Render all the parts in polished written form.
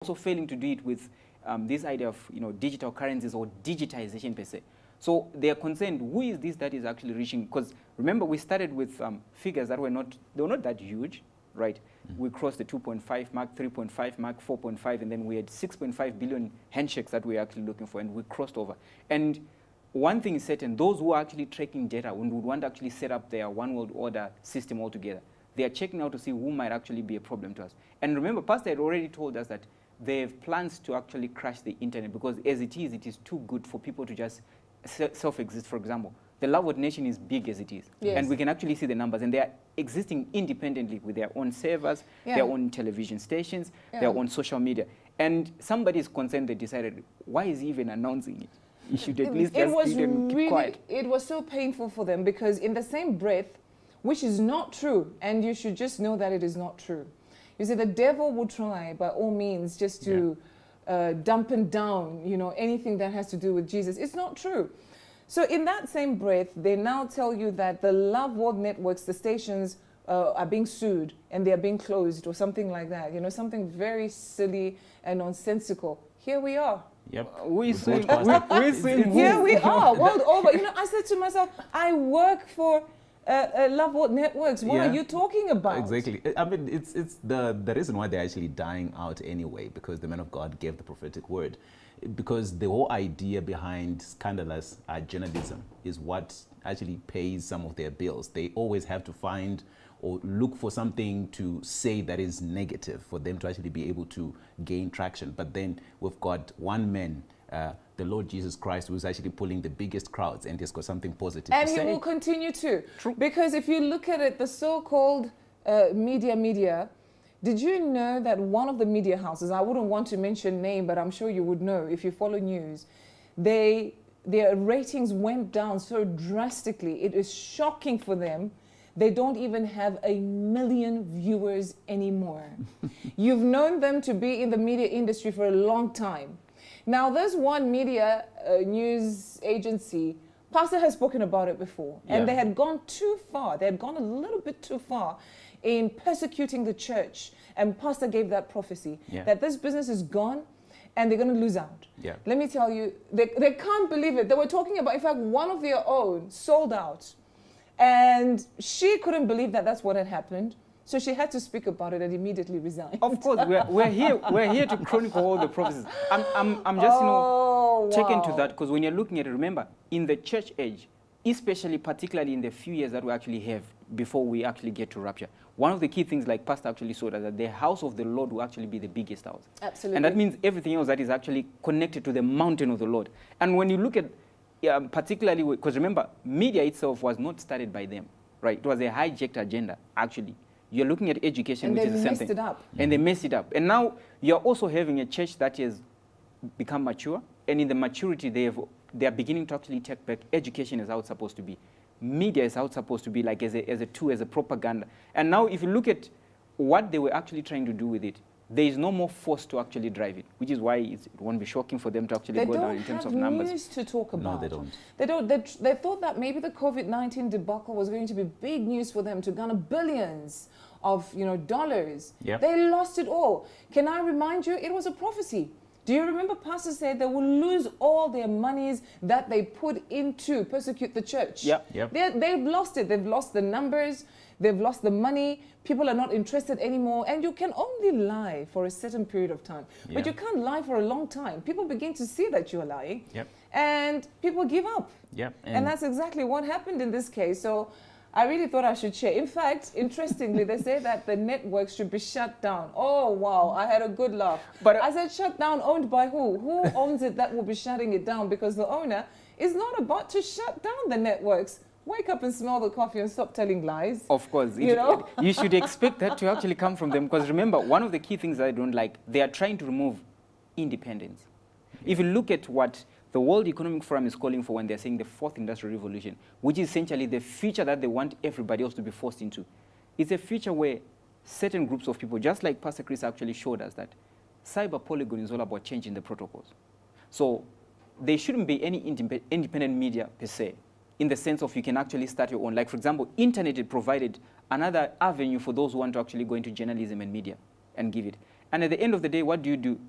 also failing to do it with this idea of digital currencies or digitization per se. So they are concerned, who is this that is actually reaching? Because remember, we started with figures that were not that huge, right? Mm-hmm. We crossed the 2.5 mark, 3.5 mark, 4.5, and then we had 6.5 billion handshakes that we were actually looking for, and we crossed over. And one thing is certain, those who are actually tracking data, when we want to actually set up their one world order system altogether, they are checking out to see who might actually be a problem to us. And remember, Pastor had already told us that they have plans to actually crash the internet, because as it is too good for people to just self-exist. For example, the Love World Nation is big as it is. Yes. And we can actually see the numbers, and they are existing independently with their own servers, their own television stations, their own social media. And somebody is concerned, they decided, why is he even announcing it? You should at least just keep quiet. It was so painful for them, because in the same breath, which is not true, and you should just know that it is not true. You see, the devil will try by all means just to dampen down, anything that has to do with Jesus. It's not true. So in that same breath, they now tell you that the Love World networks, the stations, are being sued and they are being closed or something like that. Something very silly and nonsensical. Here we are. Yep. Here we are, world over. I said to myself, I work for Love World networks. What are you talking about? Exactly. I mean, it's the reason why they're actually dying out anyway, because the man of God gave the prophetic word. Because the whole idea behind scandalous journalism is what actually pays some of their bills. They always have to find or look for something to say that is negative for them to actually be able to gain traction. But then we've got one man, the Lord Jesus Christ, who's actually pulling the biggest crowds, and he's got something positive to say. And he will continue to. True. Because if you look at it, the so-called media, did you know that one of the media houses, I wouldn't want to mention name, but I'm sure you would know if you follow news, their ratings went down so drastically. It is shocking for them. They don't even have 1 million viewers anymore. You've known them to be in the media industry for a long time. Now, there's one media news agency, Pastor has spoken about it before, and they had gone too far. They had gone a little bit too far in persecuting the church. And Pastor gave that prophecy that this business is gone and they're going to lose out. Yeah. Let me tell you, they can't believe it. They were talking about, in fact, one of their own sold out. And she couldn't believe that that's what had happened. So she had to speak about it and immediately resign. Of course, we're here to chronicle all the prophecies. I'm just taken to that, because when you're looking at it, remember, in the church age, especially particularly in the few years that we actually have before we actually get to rapture, one of the key things, like Pastor actually saw, that the house of the Lord will actually be the biggest house. Absolutely. And that means everything else that is actually connected to the mountain of the Lord. And when you look at, particularly, because remember, media itself was not started by them, right? It was a hijacked agenda, actually. You're looking at education, which is the same thing. And they messed it up. And they messed it up. And now you're also having a church that has become mature, and in the maturity they are beginning to actually take back education as how it's supposed to be. Media is how it's supposed to be, like as a tool, as a propaganda. And now if you look at what they were actually trying to do with it, there is no more force to actually drive it, which is why it won't be shocking for them to actually go down in terms of numbers. They don't have news to talk about. No, they don't. They thought that maybe the COVID-19 debacle was going to be big news for them to garner billions of dollars. Yep. They lost it all. Can I remind you, it was a prophecy. Do you remember Pastor said they will lose all their monies that they put into persecute the church? Yep. They've lost it. They've lost the numbers. They've lost the money. People are not interested anymore. And you can only lie for a certain period of time. But you can't lie for a long time. People begin to see that you're lying. Yep. And people give up. Yep. And that's exactly what happened in this case. So I really thought I should share. In fact, interestingly, they say that the network should be shut down. Oh, wow. I had a good laugh. But I said, shut down, owned by who? Who owns it that will be shutting it down? Because the owner is not about to shut down the networks. Wake up and smell the coffee and stop telling lies. Of course. You should expect that to actually come from them. Because remember, one of the key things I don't like, they are trying to remove independence. If you look at what the World Economic Forum is calling for when they're saying the fourth industrial revolution, which is essentially the future that they want everybody else to be forced into. It's a future where certain groups of people, just like Pastor Chris actually showed us, that cyber polygon is all about changing the protocols. So there shouldn't be any independent media per se, in the sense of you can actually start your own. Like, for example, internet provided another avenue for those who want to actually go into journalism and media and give it. And at the end of the day, what do?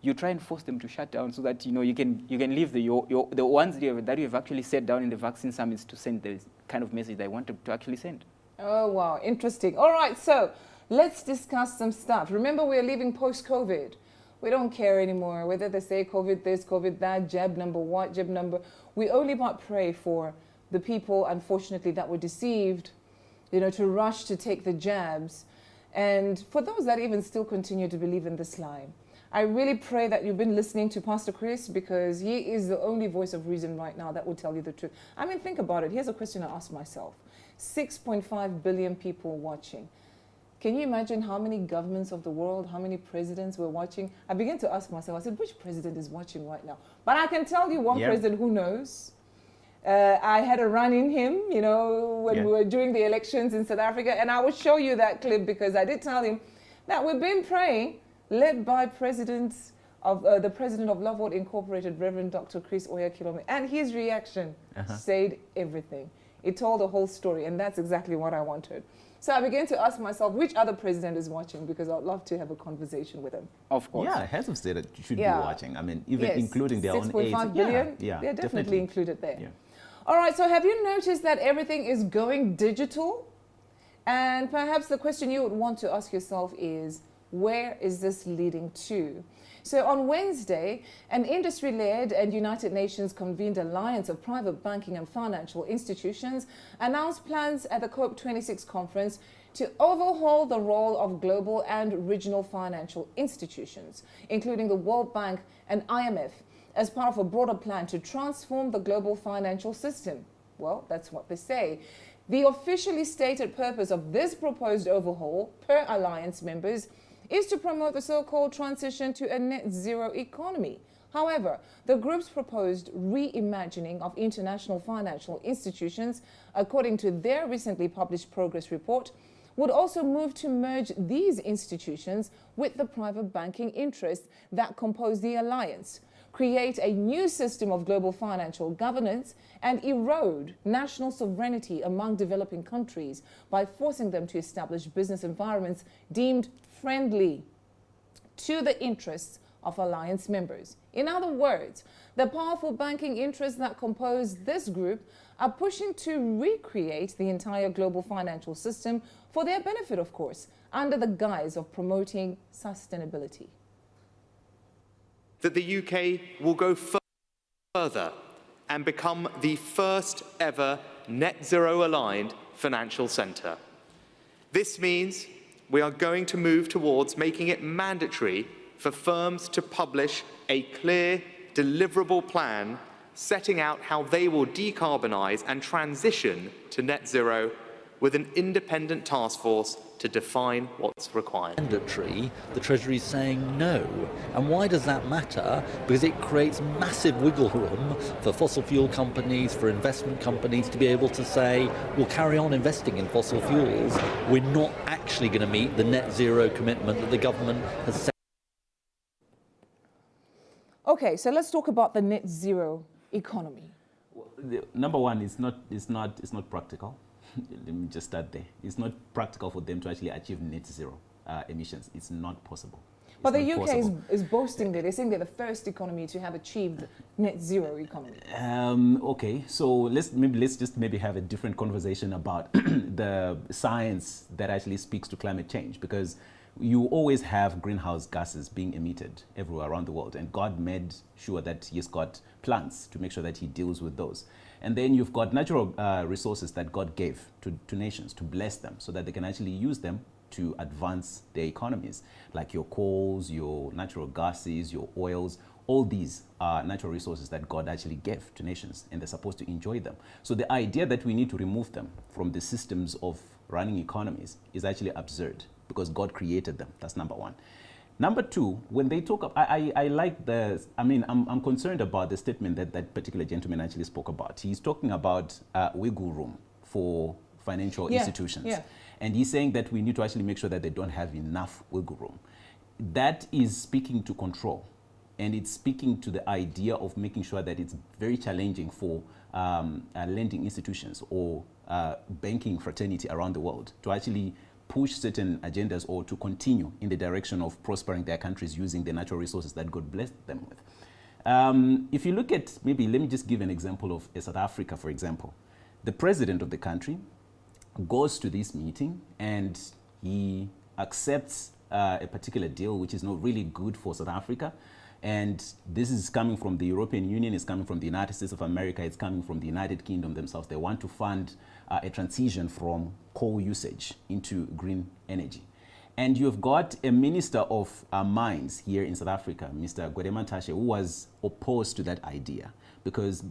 You try and force them to shut down so that you can leave the ones that you have actually set down in the vaccine summits to send the kind of message they want to actually send. Oh, wow. Interesting. All right. So let's discuss some stuff. Remember, we're living post-COVID. We don't care anymore whether they say COVID this, COVID that, jab number what, jab number. We only but pray for the people, unfortunately, that were deceived, to rush to take the jabs. And for those that even still continue to believe in this lie, I really pray that you've been listening to Pastor Chris, because he is the only voice of reason right now that will tell you the truth. I mean, think about it. Here's a question I asked myself. 6.5 billion people watching. Can you imagine how many governments of the world, how many presidents were watching? I began to ask myself, I said, which president is watching right now? But I can tell you one president who knows. I had a run in him, when we were doing the elections in South Africa. And I will show you that clip, because I did tell him that we've been praying, led by the president of Lovewood Incorporated, Reverend Dr. Chris Oyakilome. And his reaction said everything. It told the whole story, and that's exactly what I wanted. So I began to ask myself, which other president is watching? Because I'd love to have a conversation with him. Of course. Yeah, heads of state should be watching. I mean, even including their own age. 6.5 billion? Yeah, they're definitely included there. Yeah. All right, so have you noticed that everything is going digital? And perhaps the question you would want to ask yourself is, where is this leading to? So on Wednesday, an industry-led and United Nations convened alliance of private banking and financial institutions announced plans at the COP26 conference to overhaul the role of global and regional financial institutions, including the World Bank and IMF, as part of a broader plan to transform the global financial system. Well, that's what they say. The officially stated purpose of this proposed overhaul, per alliance members, is to promote the so-called transition to a net zero economy. However, the group's proposed reimagining of international financial institutions, according to their recently published progress report, would also move to merge these institutions with the private banking interests that compose the alliance, create a new system of global financial governance, and erode national sovereignty among developing countries by forcing them to establish business environments deemed friendly to the interests of alliance members. In other words, the powerful banking interests that compose this group are pushing to recreate the entire global financial system for their benefit, of course, under the guise of promoting sustainability. That the UK will go further and become the first ever net zero aligned financial centre. This means we are going to move towards making it mandatory for firms to publish a clear, deliverable plan setting out how they will decarbonise and transition to net zero, with an independent task force to define what's required. Mandatory, the Treasury is saying no. And why does that matter? Because it creates massive wiggle room for fossil fuel companies, for investment companies to be able to say, we'll carry on investing in fossil fuels. We're not actually going to meet the net zero commitment that the government has set. Okay, so let's talk about the net zero economy. Well, number one, it's not practical. Let me just start there. It's not practical for them to actually achieve net zero emissions. It's not possible. But the UK is boasting that they're saying they're the first economy to have achieved net zero economy. Okay, so let's just have a different conversation about the science that actually speaks to climate change, because you always have greenhouse gases being emitted everywhere around the world, and God made sure that He's got plants to make sure that He deals with those. And then you've got natural resources that God gave to nations to bless them so that they can actually use them to advance their economies, like your coals, your natural gases, your oils. All these are natural resources that God actually gave to nations, and they're supposed to enjoy them. So the idea that we need to remove them from the systems of running economies is actually absurd, because God created them. That's number one. Number two, when they talk, I like the, I'm concerned about the statement that particular gentleman actually spoke about. He's talking about wiggle room for financial institutions. Yeah. And he's saying that we need to actually make sure that they don't have enough wiggle room. That is speaking to control. And it's speaking to the idea of making sure that it's very challenging for lending institutions or banking fraternity around the world to actually push certain agendas or to continue in the direction of prospering their countries using the natural resources that God blessed them with. If you look at, maybe let me just give an example of South Africa, for example. The president of the country goes to this meeting and he accepts a particular deal which is not really good for South Africa. And this is coming from the European Union, it's coming from the United States of America, it's coming from the United Kingdom themselves. They want to fund a transition from coal usage into green energy. And you've got a minister of mines here in South Africa, Mr. Gwede who was opposed to that idea because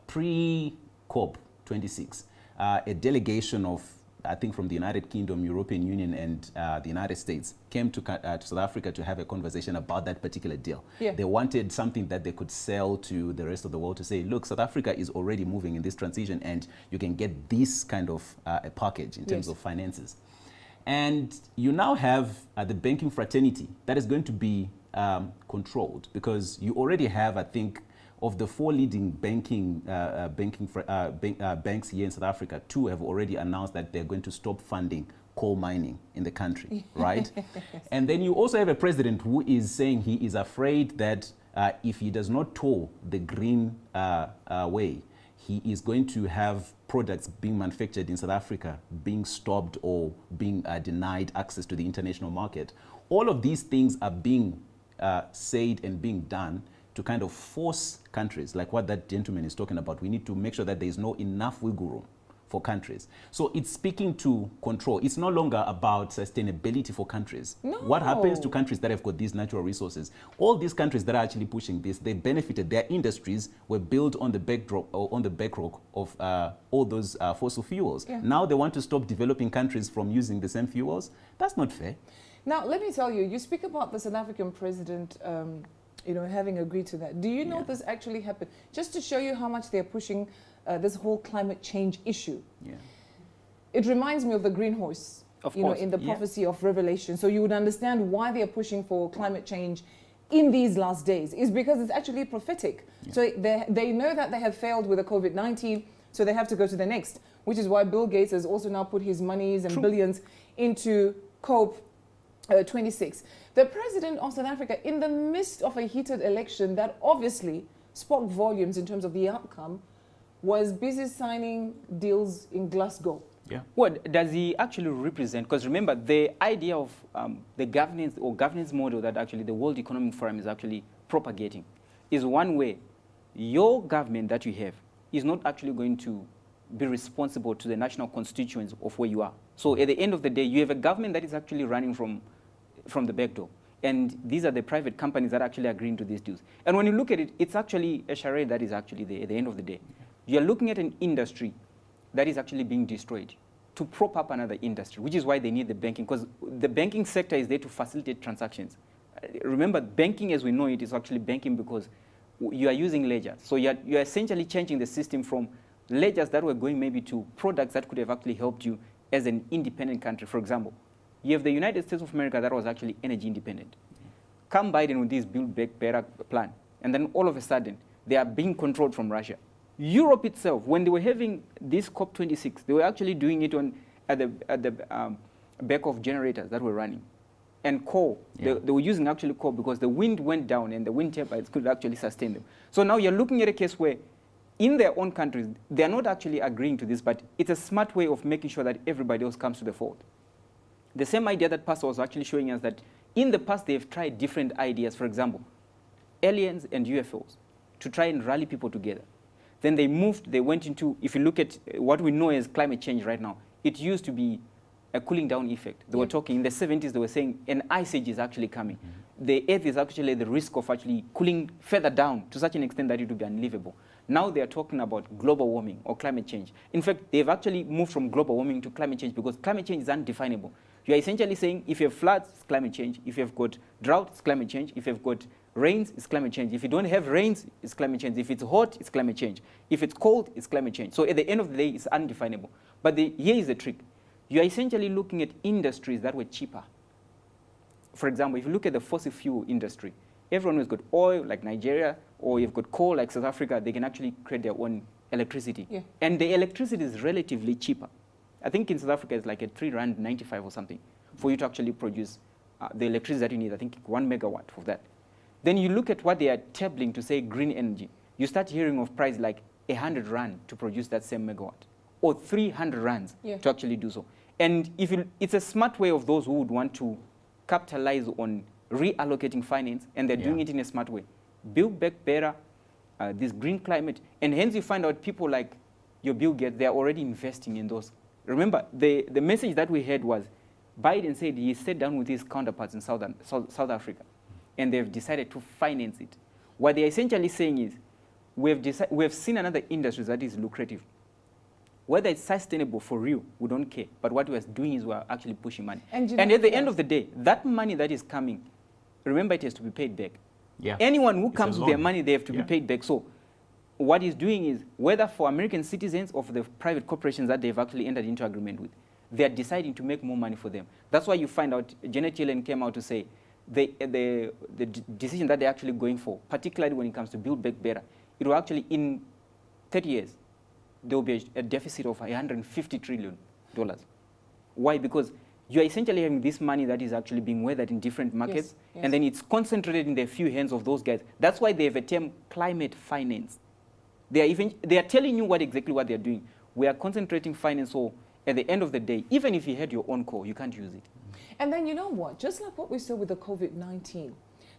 pre-COP26, a delegation of, I think, from the United Kingdom, European Union, and the United States came to South Africa to have a conversation about that particular deal. Yeah. They wanted something that they could sell to the rest of the world to say, look, South Africa is already moving in this transition and you can get this kind of a package in terms of finances. And you now have the banking fraternity that is going to be controlled because you already have, I think, of the 4 leading banks here in South Africa, 2 have already announced that they're going to stop funding coal mining in the country, right? And then you also have a president who is saying he is afraid that if he does not toe the green way, he is going to have products being manufactured in South Africa being stopped or being denied access to the international market. All of these things are being said and being done to kind of force countries, like what that gentleman is talking about. We need to make sure that there is no enough wiggle room for countries. So it's speaking to control. It's no longer about sustainability for countries. No. What happens to countries that have got these natural resources? All these countries that are actually pushing this, they benefited. Their industries were built on the backdrop or on the backrock of all those fossil fuels. Yeah. Now they want to stop developing countries from using the same fuels. That's not fair. Now, let me tell you, you speak about the South African president having agreed to that. Do you know this actually happened? Just to show you how much they're pushing this whole climate change issue. Yeah. It reminds me of the green horse, Of course. in the prophecy of Revelation. So you would understand why they're pushing for climate change in these last days. Is because it's actually prophetic. Yeah. So they know that they have failed with the COVID-19, so they have to go to the next, which is why Bill Gates has also now put his monies and billions into COP26. The president of South Africa, in the midst of a heated election that obviously spoke volumes in terms of the outcome, was busy signing deals in Glasgow. Yeah. What does he actually represent? Because remember, the idea of the governance model that actually the World Economic Forum is actually propagating is one way your government that you have is not actually going to be responsible to the national constituents of where you are. So at the end of the day, you have a government that is actually running from the back door. And these are the private companies that are actually agreeing to these deals. And when you look at it, it's actually a charade that is actually there at the end of the day. You're looking at an industry that is actually being destroyed to prop up another industry, which is why they need the banking, because the banking sector is there to facilitate transactions. Remember, banking as we know it is actually banking because you are using ledgers. So you're essentially changing the system from ledgers that were going maybe to products that could have actually helped you as an independent country. For example, you have the United States of America that was actually energy independent. Come Biden with this Build Back Better plan, and then all of a sudden, they are being controlled from Russia. Europe itself, when they were having this COP26, they were actually doing it at the back of generators that were running. And coal, they were using actually coal because the wind went down and the wind turbines could actually sustain them. So now you're looking at a case where in their own countries, they're not actually agreeing to this, but it's a smart way of making sure that everybody else comes to the fold. The same idea that Pastor was actually showing us that in the past they've tried different ideas, for example, aliens and UFOs, to try and rally people together. Then they went into, if you look at what we know as climate change right now, it used to be a cooling down effect. They were talking, in the 70s, they were saying an ice age is actually coming. The Earth is actually at the risk of actually cooling further down to such an extent that it would be unlivable. Now they are talking about global warming or climate change. In fact, they've actually moved from global warming to climate change because climate change is undefinable. You are essentially saying if you have floods, it's climate change. If you have got drought, it's climate change. If you've got rains, it's climate change. If you don't have rains, it's climate change. If it's hot, it's climate change. If it's cold, it's climate change. So at the end of the day, it's undefinable. But here is the trick. You are essentially looking at industries that were cheaper. For example, if you look at the fossil fuel industry, everyone who's got oil, like Nigeria, or you've got coal, like South Africa, they can actually create their own electricity. Yeah. And the electricity is relatively cheaper. I think in South Africa it's like a 3 rand 95 or something for you to actually produce the electricity that you need. I think 1 megawatt for that. Then you look at what they are tabling to say green energy. You start hearing of price like 100 rand to produce that same megawatt, or 300 rands to actually do so. And it's a smart way of those who would want to capitalize on reallocating finance, and they're doing it in a smart way. Build back better, this green climate, and hence you find out people like your Bill Gates, they're already investing in those. Remember, the message that we heard was Biden said he sat down with his counterparts in South Africa, and they've decided to finance it. What they're essentially saying is, we have seen another industry that is lucrative. Whether it's sustainable for real, we don't care. But what we're doing is we're actually pushing money. And at the end of the day, that money that is coming, remember, it has to be paid back. Yeah. Anyone who comes with their money, they have to be paid back. So what he's doing is, whether for American citizens or for the private corporations that they've actually entered into agreement with, they're deciding to make more money for them. That's why you find out Janet Yellen came out to say the decision that they're actually going for, particularly when it comes to Build Back Better, it will actually, in 30 years, there will be a deficit of $150 trillion. Why? Because you're essentially having this money that is actually being weathered in different markets, and then it's concentrated in the few hands of those guys. That's why they have a term, climate finance. They are telling you exactly what they're doing. We are concentrating finance, so at the end of the day, even if you had your own core, you can't use it. And then you know what? Just like what we saw with the COVID-19,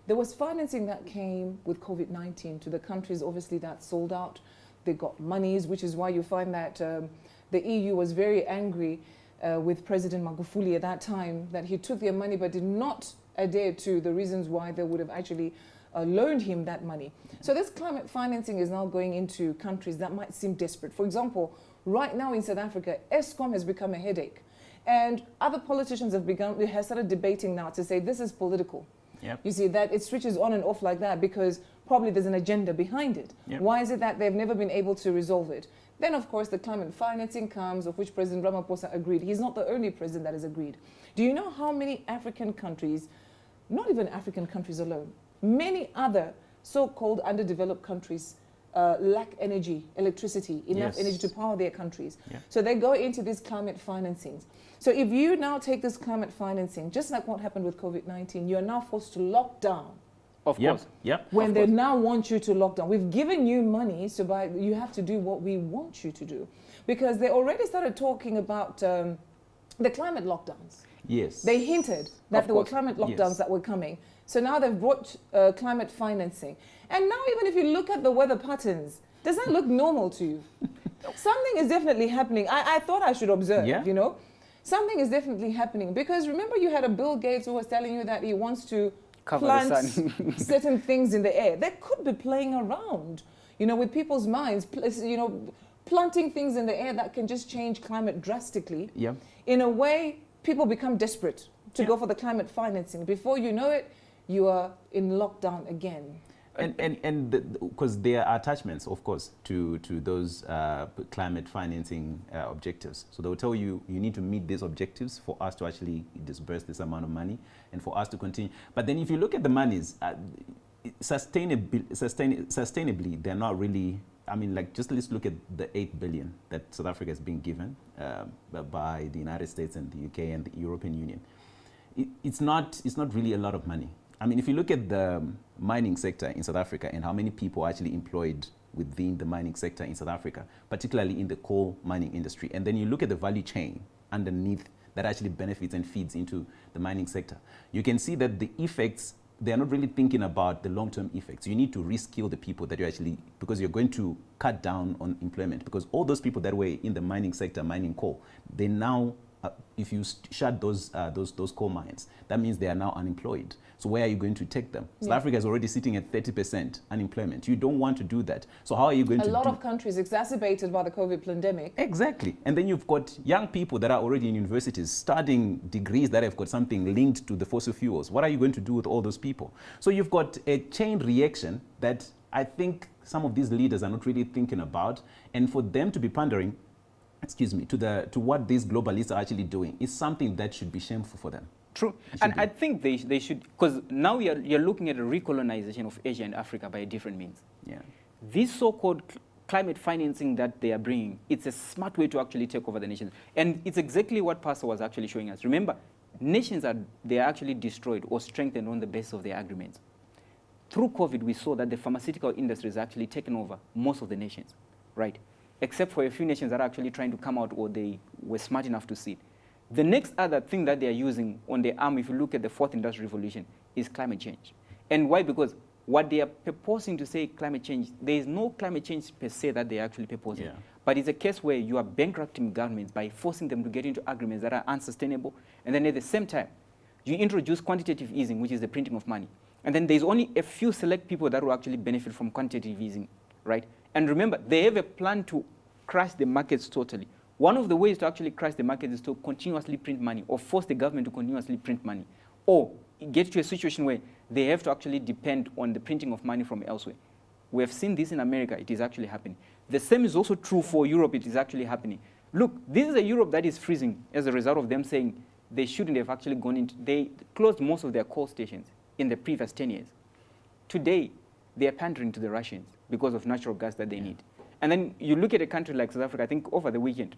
there was financing that came with COVID-19 to the countries, obviously, that sold out. They got monies, which is why you find that the EU was very angry with President Magufuli at that time, that he took their money but did not adhere to the reasons why they would have actually loaned him that money. So this climate financing is now going into countries that might seem desperate. For example, right now in South Africa, Eskom has become a headache. And other politicians have started debating now to say this is political. Yep. You see, that it switches on and off like that because probably there's an agenda behind it. Yep. Why is it that they've never been able to resolve it? Then, of course, the climate financing comes, of which President Ramaphosa agreed. He's not the only president that has agreed. Do you know how many African countries, not even African countries alone, many other so-called underdeveloped countries lack energy, electricity, enough energy to power their countries. Yeah. So they go into these climate financings. So if you now take this climate financing, just like what happened with COVID-19, you're now forced to lock down. Of course. Yep. When they now want you to lock down. We've given you money, so you have to do what we want you to do. Because they already started talking about the climate lockdowns. Yes. They hinted that there were climate lockdowns that were coming. So now they've brought climate financing. And now even if you look at the weather patterns, does that look normal to you? Something is definitely happening. I thought I should observe, you know. Something is definitely happening. Because remember you had a Bill Gates who was telling you that he wants to plant certain things in the air. They could be playing around, you know, with people's minds, you know, planting things in the air that can just change climate drastically. Yeah. In a way, people become desperate to go for the climate financing. Before you know it, you are in lockdown again. And because there are attachments, of course, to those climate financing objectives. So they'll tell you, you need to meet these objectives for us to actually disburse this amount of money and for us to continue. But then if you look at the monies, sustainably, they're not really, I mean, like, just let's look at the 8 billion that South Africa has been given by the United States and the UK and the European Union. It's not really a lot of money. I mean, if you look at the mining sector in South Africa and how many people are actually employed within the mining sector in South Africa, particularly in the coal mining industry, and then you look at the value chain underneath that actually benefits and feeds into the mining sector, you can see that the effects, they're not really thinking about the long-term effects. You need to reskill the people that you actually, because you're going to cut down on employment, because all those people that were in the mining sector, mining coal, they now, if you shut those coal mines, that means they are now unemployed. So where are you going to take them? South Africa is already sitting at 30% unemployment. You don't want to do that. So how are you going to do? A lot of countries exacerbated by the COVID pandemic. Exactly. And then you've got young people that are already in universities studying degrees that have got something linked to the fossil fuels. What are you going to do with all those people? So you've got a chain reaction that I think some of these leaders are not really thinking about. And for them to be pandering, to what these globalists are actually doing is something that should be shameful for them. True. And I think they should, because now you're looking at a recolonization of Asia and Africa by different means. Yeah. These so-called climate financing that they are bringing, it's a smart way to actually take over the nations. And it's exactly what Pastor was actually showing us. Remember, nations they are actually destroyed or strengthened on the basis of their agreements. Through COVID, we saw that the pharmaceutical industry has actually taken over most of the nations, right? Except for a few nations that are actually trying to come out, or they were smart enough to see it. The next other thing that they are using on their arm, if you look at the fourth industrial revolution, is climate change. And why? Because what they are proposing to say climate change, there is no climate change per se that they are actually proposing. Yeah. But it's a case where you are bankrupting governments by forcing them to get into agreements that are unsustainable. And then at the same time, you introduce quantitative easing, which is the printing of money. And then there's only a few select people that will actually benefit from quantitative easing, right? And remember, they have a plan to crash the markets totally. One of the ways to actually crash the market is to continuously print money, or force the government to continuously print money, or get to a situation where they have to actually depend on the printing of money from elsewhere. We have seen this in America. It is actually happening. The same is also true for Europe. It is actually happening. Look, this is a Europe that is freezing as a result of them saying they shouldn't have actually gone into, they closed most of their coal stations in the previous 10 years. Today, they are pandering to the Russians because of natural gas that they need. And then you look at a country like South Africa, I think over the weekend,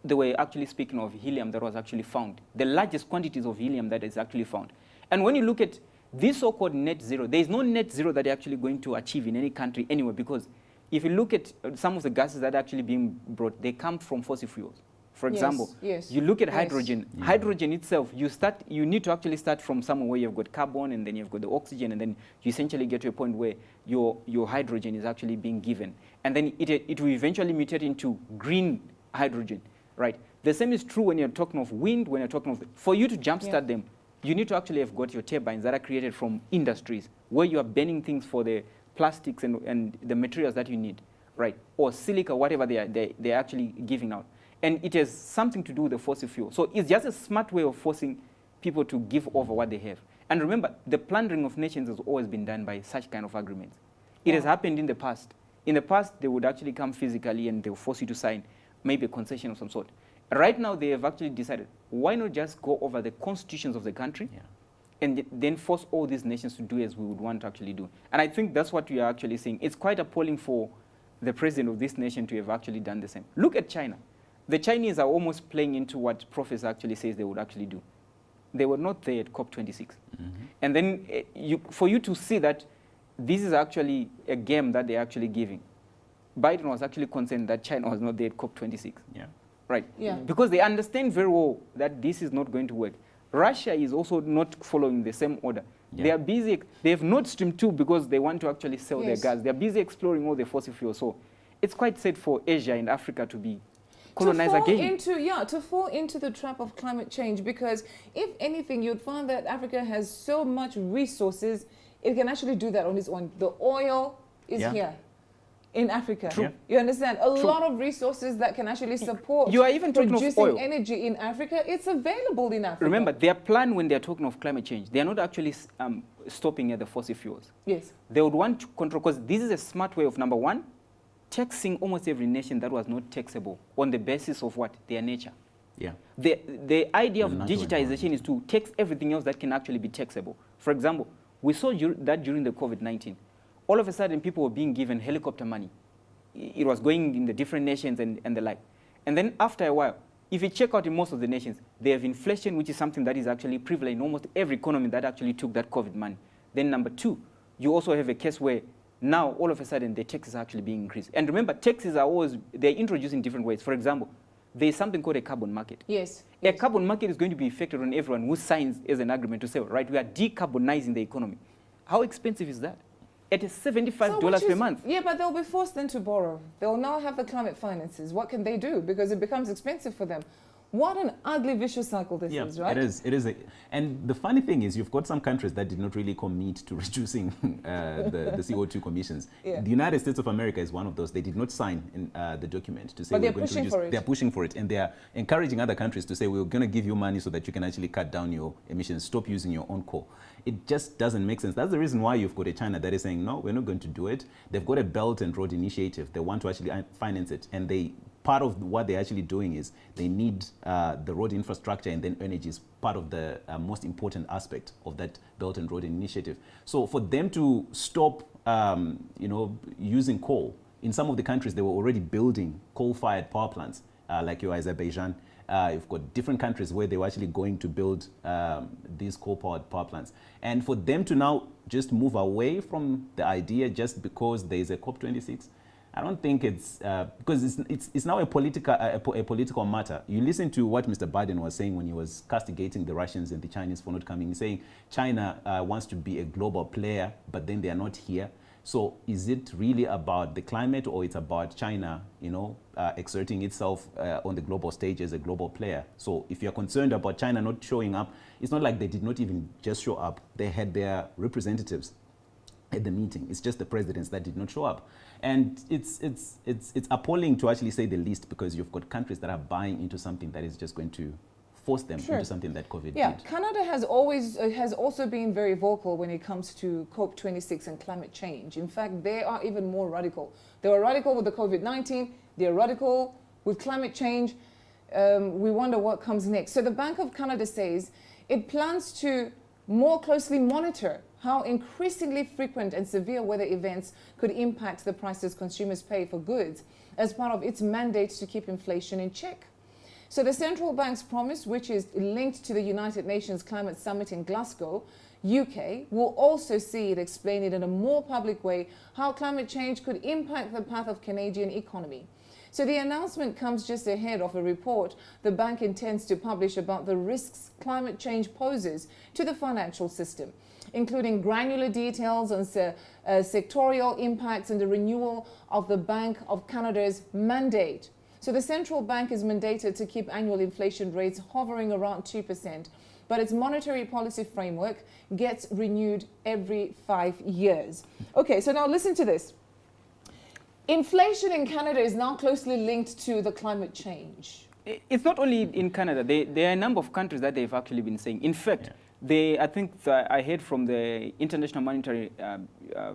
they were actually speaking of helium that was actually found, the largest quantities of helium that is actually found. And when you look at this so-called net zero, there is no net zero that they're actually going to achieve in any country anywhere, because if you look at some of the gases that are actually being brought, they come from fossil fuels. For example, you look at hydrogen. Yeah. Hydrogen itself, you need to actually start from somewhere where you've got carbon, and then you've got the oxygen, and then you essentially get to a point where your hydrogen is actually being given. And then it will eventually mutate into green hydrogen, right? The same is true when you're talking of wind, when you're talking of, for you to jumpstart them, you need to actually have got your turbines that are created from industries, where you are burning things for the plastics and the materials that you need, right? Or silica, whatever they're actually giving out. And it has something to do with the fossil fuel. So it's just a smart way of forcing people to give over what they have. And remember, the plundering of nations has always been done by such kind of agreements. It has happened in the past. In the past, they would actually come physically and they will force you to sign maybe a concession of some sort. Right now, they have actually decided, why not just go over the constitutions of the country and then force all these nations to do as we would want to actually do. And I think that's what we are actually seeing. It's quite appalling for the president of this nation to have actually done the same. Look at China. The Chinese are almost playing into what Professor actually says they would actually do. They were not there at COP26. And then for you to see that this is actually a game that they're actually giving. Biden was actually concerned that China was not there at COP26. Right? Because they understand very well that this is not going to work. Russia is also not following the same order. They are busy. They have Nord Stream 2 because they want to actually sell their gas. They're busy exploring all the fossil fuels. So it's quite sad for Asia and Africa to be colonized again. To fall into the trap of climate change, because if anything, you'd find that Africa has so much resources, it can actually do that on its own. The oil is here in Africa. You understand? A lot of resources that can actually support you are even talking producing of oil. energy in Africa. It's available in Africa. Remember, their plan when they're talking of climate change, they're not actually stopping at the fossil fuels. They would want to control, because this is a smart way of, number one, taxing almost every nation that was not taxable on the basis of what? Their nature. The idea of digitization is to tax everything else that can actually be taxable. For example, we saw that during the COVID-19. All of a sudden, people were being given helicopter money. It was going in the different nations and the like. And then after a while, if you check out in most of the nations, they have inflation, which is something that is actually prevalent in almost every economy that actually took that COVID money. Then number two, you also have a case where now all of a sudden the taxes are actually being increased. And remember, taxes are always, they're introduced in different ways. For example, there's something called a carbon market. A carbon market is going to be effective on everyone who signs as an agreement to say, right, we are decarbonizing the economy. How expensive is that? At $75 per month. But they'll be forced then to borrow. They'll now have the climate finances. What can they do? Because it becomes expensive for them. What an ugly vicious cycle this is, right? It is. And the funny thing is, you've got some countries that did not really commit to reducing the CO2 emissions. The United States of America is one of those. They did not sign in, the document to say we're going to reduce. They're pushing for it. And they're encouraging other countries to say, we're going to give you money so that you can actually cut down your emissions, stop using your own coal. It just doesn't make sense. That's the reason why you've got a China that is saying, no, we're not going to do it. They've got a Belt and Road Initiative. They want to actually finance it. And part of what they're actually doing is they need the road infrastructure, and then energy is part of the most important aspect of that Belt and Road Initiative. So for them to stop, using coal In some of the countries, they were already building coal-fired power plants, like your Azerbaijan. You've got different countries where they were actually going to build these coal-powered power plants. And for them to now just move away from the idea just because there is a COP26, I don't think it's because it's now a political matter. You listen to what Mr. Biden was saying when he was castigating the Russians and the Chinese for not coming. He's saying China wants to be a global player, but then they are not here. So is it really about the climate, or it's about China, exerting itself on the global stage as a global player? So if you're concerned about China not showing up, it's not like they did not even just show up. They had their representatives at the meeting. It's just the presidents that did not show up. And it's appalling, to actually say the least, because you've got countries that are buying into something that is just going to force them into something that COVID did. Canada has also been very vocal when it comes to COP26 and climate change. In fact, they are even more radical. They were radical with the COVID-19. They're radical with climate change. We wonder what comes next. So the Bank of Canada says it plans to more closely monitor how increasingly frequent and severe weather events could impact the prices consumers pay for goods as part of its mandate to keep inflation in check. So the central bank's promise, which is linked to the United Nations Climate Summit in Glasgow, UK, will also see it explained in a more public way how climate change could impact the path of Canadian economy. So the announcement comes just ahead of a report the bank intends to publish about the risks climate change poses to the financial system, including granular details on sectorial impacts and the renewal of the Bank of Canada's mandate. So the central bank is mandated to keep annual inflation rates hovering around 2%, but its monetary policy framework gets renewed every 5 years. Okay, so now listen to this. Inflation in Canada is now closely linked to the climate change. It's not only in Canada. There are a number of countries that they've actually been saying. In fact, I think I heard from the International Monetary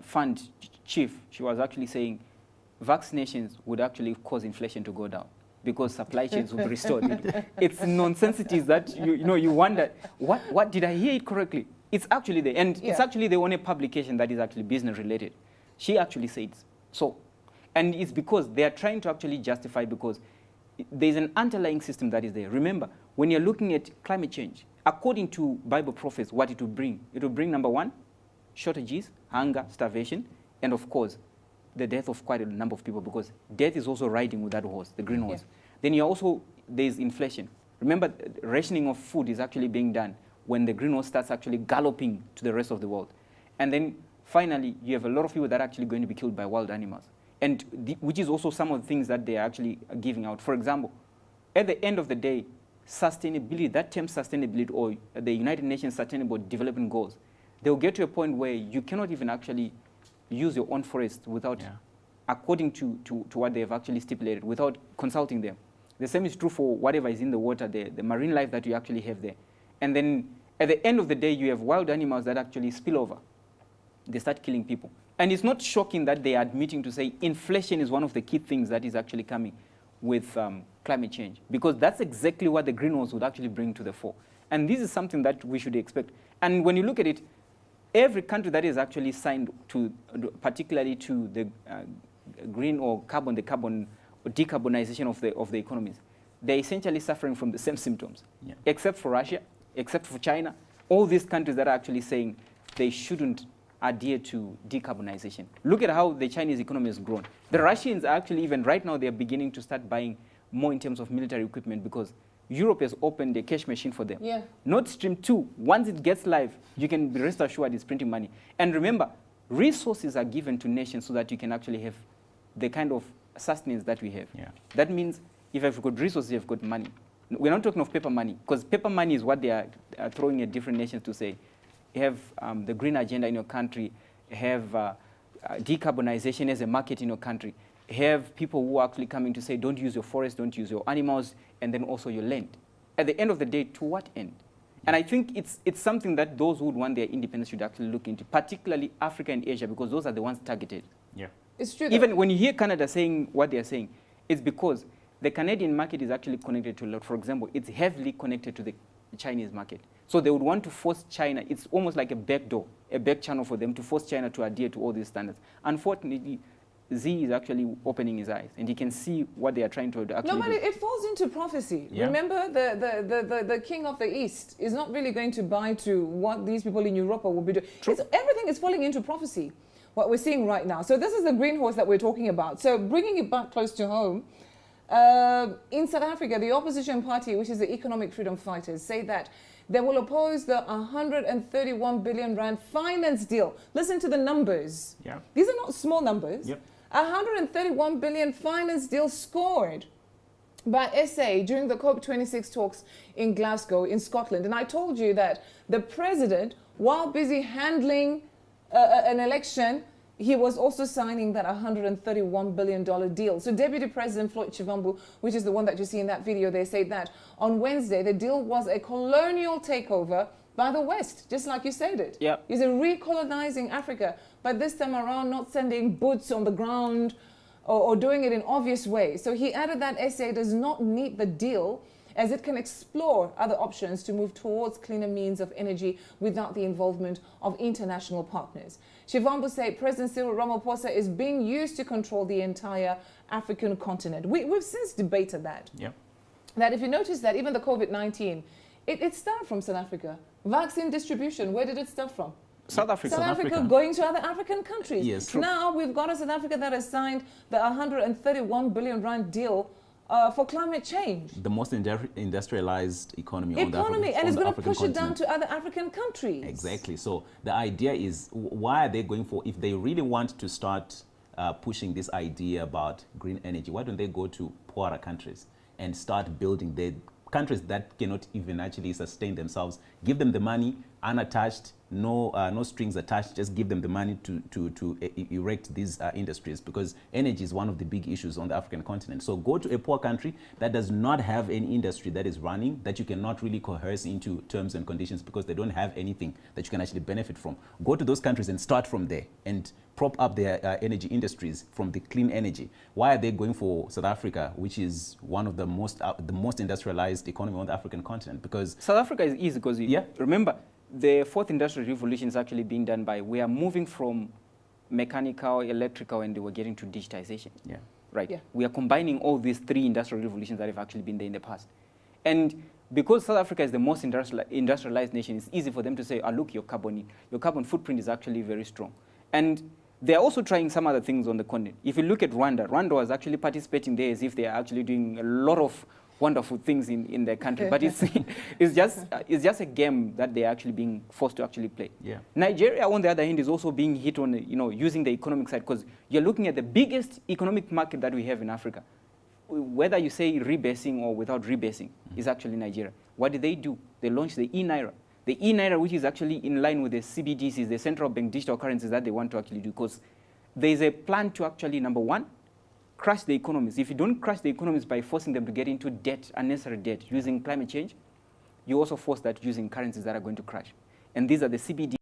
Fund chief, she was actually saying vaccinations would actually cause inflation to go down because supply chains will be restored. It's nonsensities that you wonder, what did I hear it correctly? It's actually there, and it's actually the only publication that is actually business related. She actually said so. And it's because they are trying to actually justify, because there's an underlying system that is there. Remember, when you're looking at climate change, according to Bible prophets, what it will bring, number one, shortages, hunger, starvation, and of course, the death of quite a number of people, because death is also riding with that horse, the green horse. Then there's inflation. Remember, rationing of food is actually being done when the green horse starts actually galloping to the rest of the world. And then finally, you have a lot of people that are actually going to be killed by wild animals, and which is also some of the things that they are actually giving out. For example, at the end of the day, sustainability, that term sustainability, or the United Nations Sustainable Development Goals, they'll get to a point where you cannot even actually use your own forest without, according to what they've actually stipulated, without consulting them. The same is true for whatever is in the water, the marine life that you actually have there. And then at the end of the day, you have wild animals that actually spill over. They start killing people. And it's not shocking that they are admitting to say inflation is one of the key things that is actually coming with climate change, because that's exactly what the greenhouse would actually bring to the fore. And this is something that we should expect. And when you look at it, every country that is actually signed to, particularly to the green or the carbon or decarbonization of the economies, they're essentially suffering from the same symptoms, except for Russia, except for China. All these countries that are actually saying they shouldn't adhere to decarbonization. Look at how the Chinese economy has grown. The Russians are actually, even right now, they're beginning to start buying more in terms of military equipment, because Europe has opened a cash machine for them. Nord Stream 2, once it gets live, you can be rest assured it's printing money. And remember, resources are given to nations so that you can actually have the kind of sustenance that we have. That means if you've got resources, you've got money. We're not talking of paper money, because paper money is what they are throwing at different nations to say, have the green agenda in your country, have decarbonization as a market in your country, have people who are actually coming to say, don't use your forest, don't use your animals, and then also your land. At the end of the day, to what end? And I think it's something that those who would want their independence should actually look into, particularly Africa and Asia, because those are the ones targeted. It's true. Even when you hear Canada saying what they're saying, it's because the Canadian market is actually connected to a lot. For example, it's heavily connected to the Chinese market. So they would want to force China. It's almost like a back door, a back channel for them to force China to adhere to all these standards. Unfortunately, Z is actually opening his eyes and he can see what they are trying to actually No, but do. it falls into prophecy. Yeah. Remember, the king of the East is not really going to buy to what these people in Europe will be doing. Everything is falling into prophecy, what we're seeing right now. So this is the green horse that we're talking about. So bringing it back close to home, in South Africa, the opposition party, which is the Economic Freedom Fighters, say that they will oppose the 131 billion rand finance deal. Listen to the numbers. Yeah. These are not small numbers. Yep. 131 billion finance deal scored by SA during the COP26 talks in Glasgow in Scotland. And I told you that the president, while busy handling an election, he was also signing that $131 billion deal. So Deputy President Floyd Shivambu, which is the one that you see in that video, they say that on Wednesday, the deal was a colonial takeover by the West, just like you said it. Yeah. He's recolonizing Africa, but this time around not sending boots on the ground or doing it in obvious ways. So he added that SA does not need the deal as it can explore other options to move towards cleaner means of energy without the involvement of international partners. Shivambu said President Cyril Ramaphosa is being used to control the entire African continent. We've since debated that. Yeah. That if you notice that even the COVID-19, it started from South Africa. Vaccine distribution, where did it start from? South Africa. South Africa Africa. going to other African countries. Yes, true. Now we've got a South Africa that has signed the 131 billion rand deal for climate change. The most industrialized economy on the And it's on the going to African push it down continent. to other African countries. Exactly. So the idea is, why are they going for, if they really want to start pushing this idea about green energy, why don't they go to poorer countries and start building the countries that cannot even actually sustain themselves? Give them the money, unattached, no strings attached, just give them the money to erect these industries, because energy is one of the big issues on the African continent. So go to a poor country that does not have any industry that is running, that you cannot really coerce into terms and conditions because they don't have anything that you can actually benefit from. Go to those countries and start from there and prop up their energy industries from the clean energy. Why are they going for South Africa, which is one of the most industrialized economy on the African continent? Because South Africa is easy because, Yeah. remember, the fourth industrial revolution is actually being done by, we are moving from mechanical, electrical, and we're getting to digitization. yeah, Right. Yeah. We are combining all these three industrial revolutions that have actually been there in the past. And because South Africa is the most industrialized nation, it's easy for them to say, look, your carbon footprint is actually very strong. And they're also trying some other things on the continent. If you look at Rwanda was actually participating there as if they are actually doing a lot of wonderful things in their country. But it's just a game that they're actually being forced to actually play. Yeah. Nigeria, on the other hand, is also being hit on, using the economic side, because you're looking at the biggest economic market that we have in Africa. Whether you say rebasing or without rebasing, is actually Nigeria. What did they do? They launched the e-Naira. The e-Naira, which is actually in line with the CBDCs, the central bank digital currencies that they want to actually do, because there's a plan to actually, number one, crush the economies. If you don't crush the economies by forcing them to get into debt, unnecessary debt, using climate change, you also force that using currencies that are going to crash. And these are the CBD.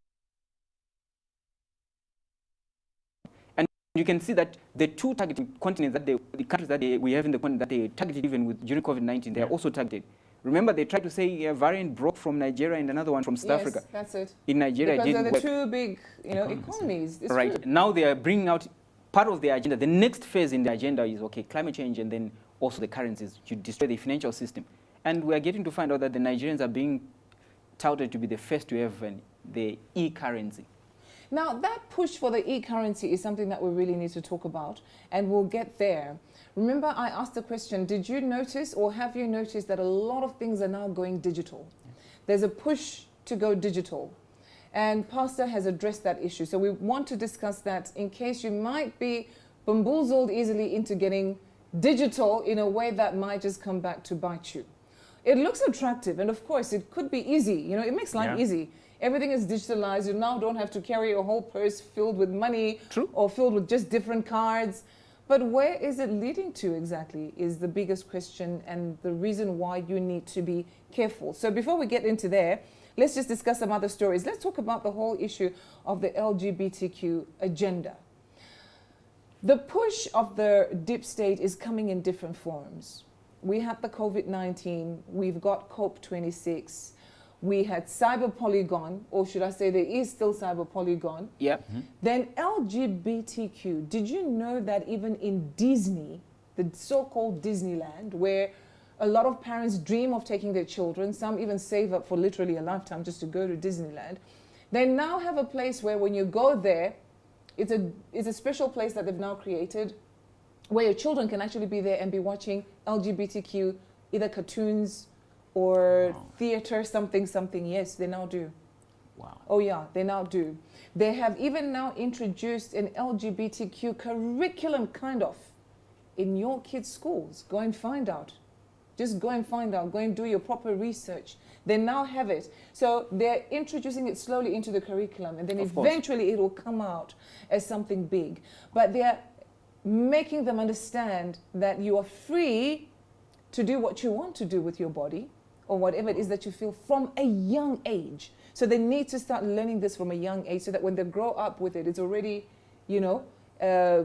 And you can see that the two targeted continents that the countries that we have in the continent that they targeted even with during COVID-19, they are also targeted. Remember, they tried to say a variant broke from Nigeria and another one from South Africa. Yes, that's it. In Nigeria, Because it they're didn't the work. two big, economies. It's Right. true. Now they are bringing out part of their agenda. The next phase in the agenda is, okay, climate change and then also the currencies to destroy the financial system. And we are getting to find out that the Nigerians are being touted to be the first to have the e-currency. Now, that push for the e-currency is something that we really need to talk about, and we'll get there. Remember, I asked the question, did you notice or have you noticed that a lot of things are now going digital? There's a push to go digital. And Pastor has addressed that issue. So we want to discuss that in case you might be bamboozled easily into getting digital in a way that might just come back to bite you. It looks attractive, and of course, it could be easy. It makes life easy. Everything is digitalized. You now don't have to carry a whole purse filled with money. True. Or filled with just different cards. But where is it leading to exactly is the biggest question and the reason why you need to be careful. So before we get into there, let's just discuss some other stories. Let's talk about the whole issue of the LGBTQ agenda. The push of the deep state is coming in different forms. We have the COVID-19, we've got COP26, we had cyber polygon, or should I say there is still cyber polygon. Yeah. Then LGBTQ. Did you know that even in Disney, the so-called Disneyland, where a lot of parents dream of taking their children, some even save up for literally a lifetime just to go to Disneyland, they now have a place where when you go there, it's a special place that they've now created where your children can actually be there and be watching LGBTQ, either cartoons or theater, something. Yes, they now do. Wow. Oh yeah, they now do. They have even now introduced an LGBTQ curriculum kind of in your kids' schools. Go and find out. Just go and find out. Go and do your proper research. They now have it. So they're introducing it slowly into the curriculum, and then eventually it will come out as something big. But they're making them understand that you are free to do what you want to do with your body or whatever it is that you feel from a young age. So they need to start learning this from a young age so that when they grow up with it, it's already,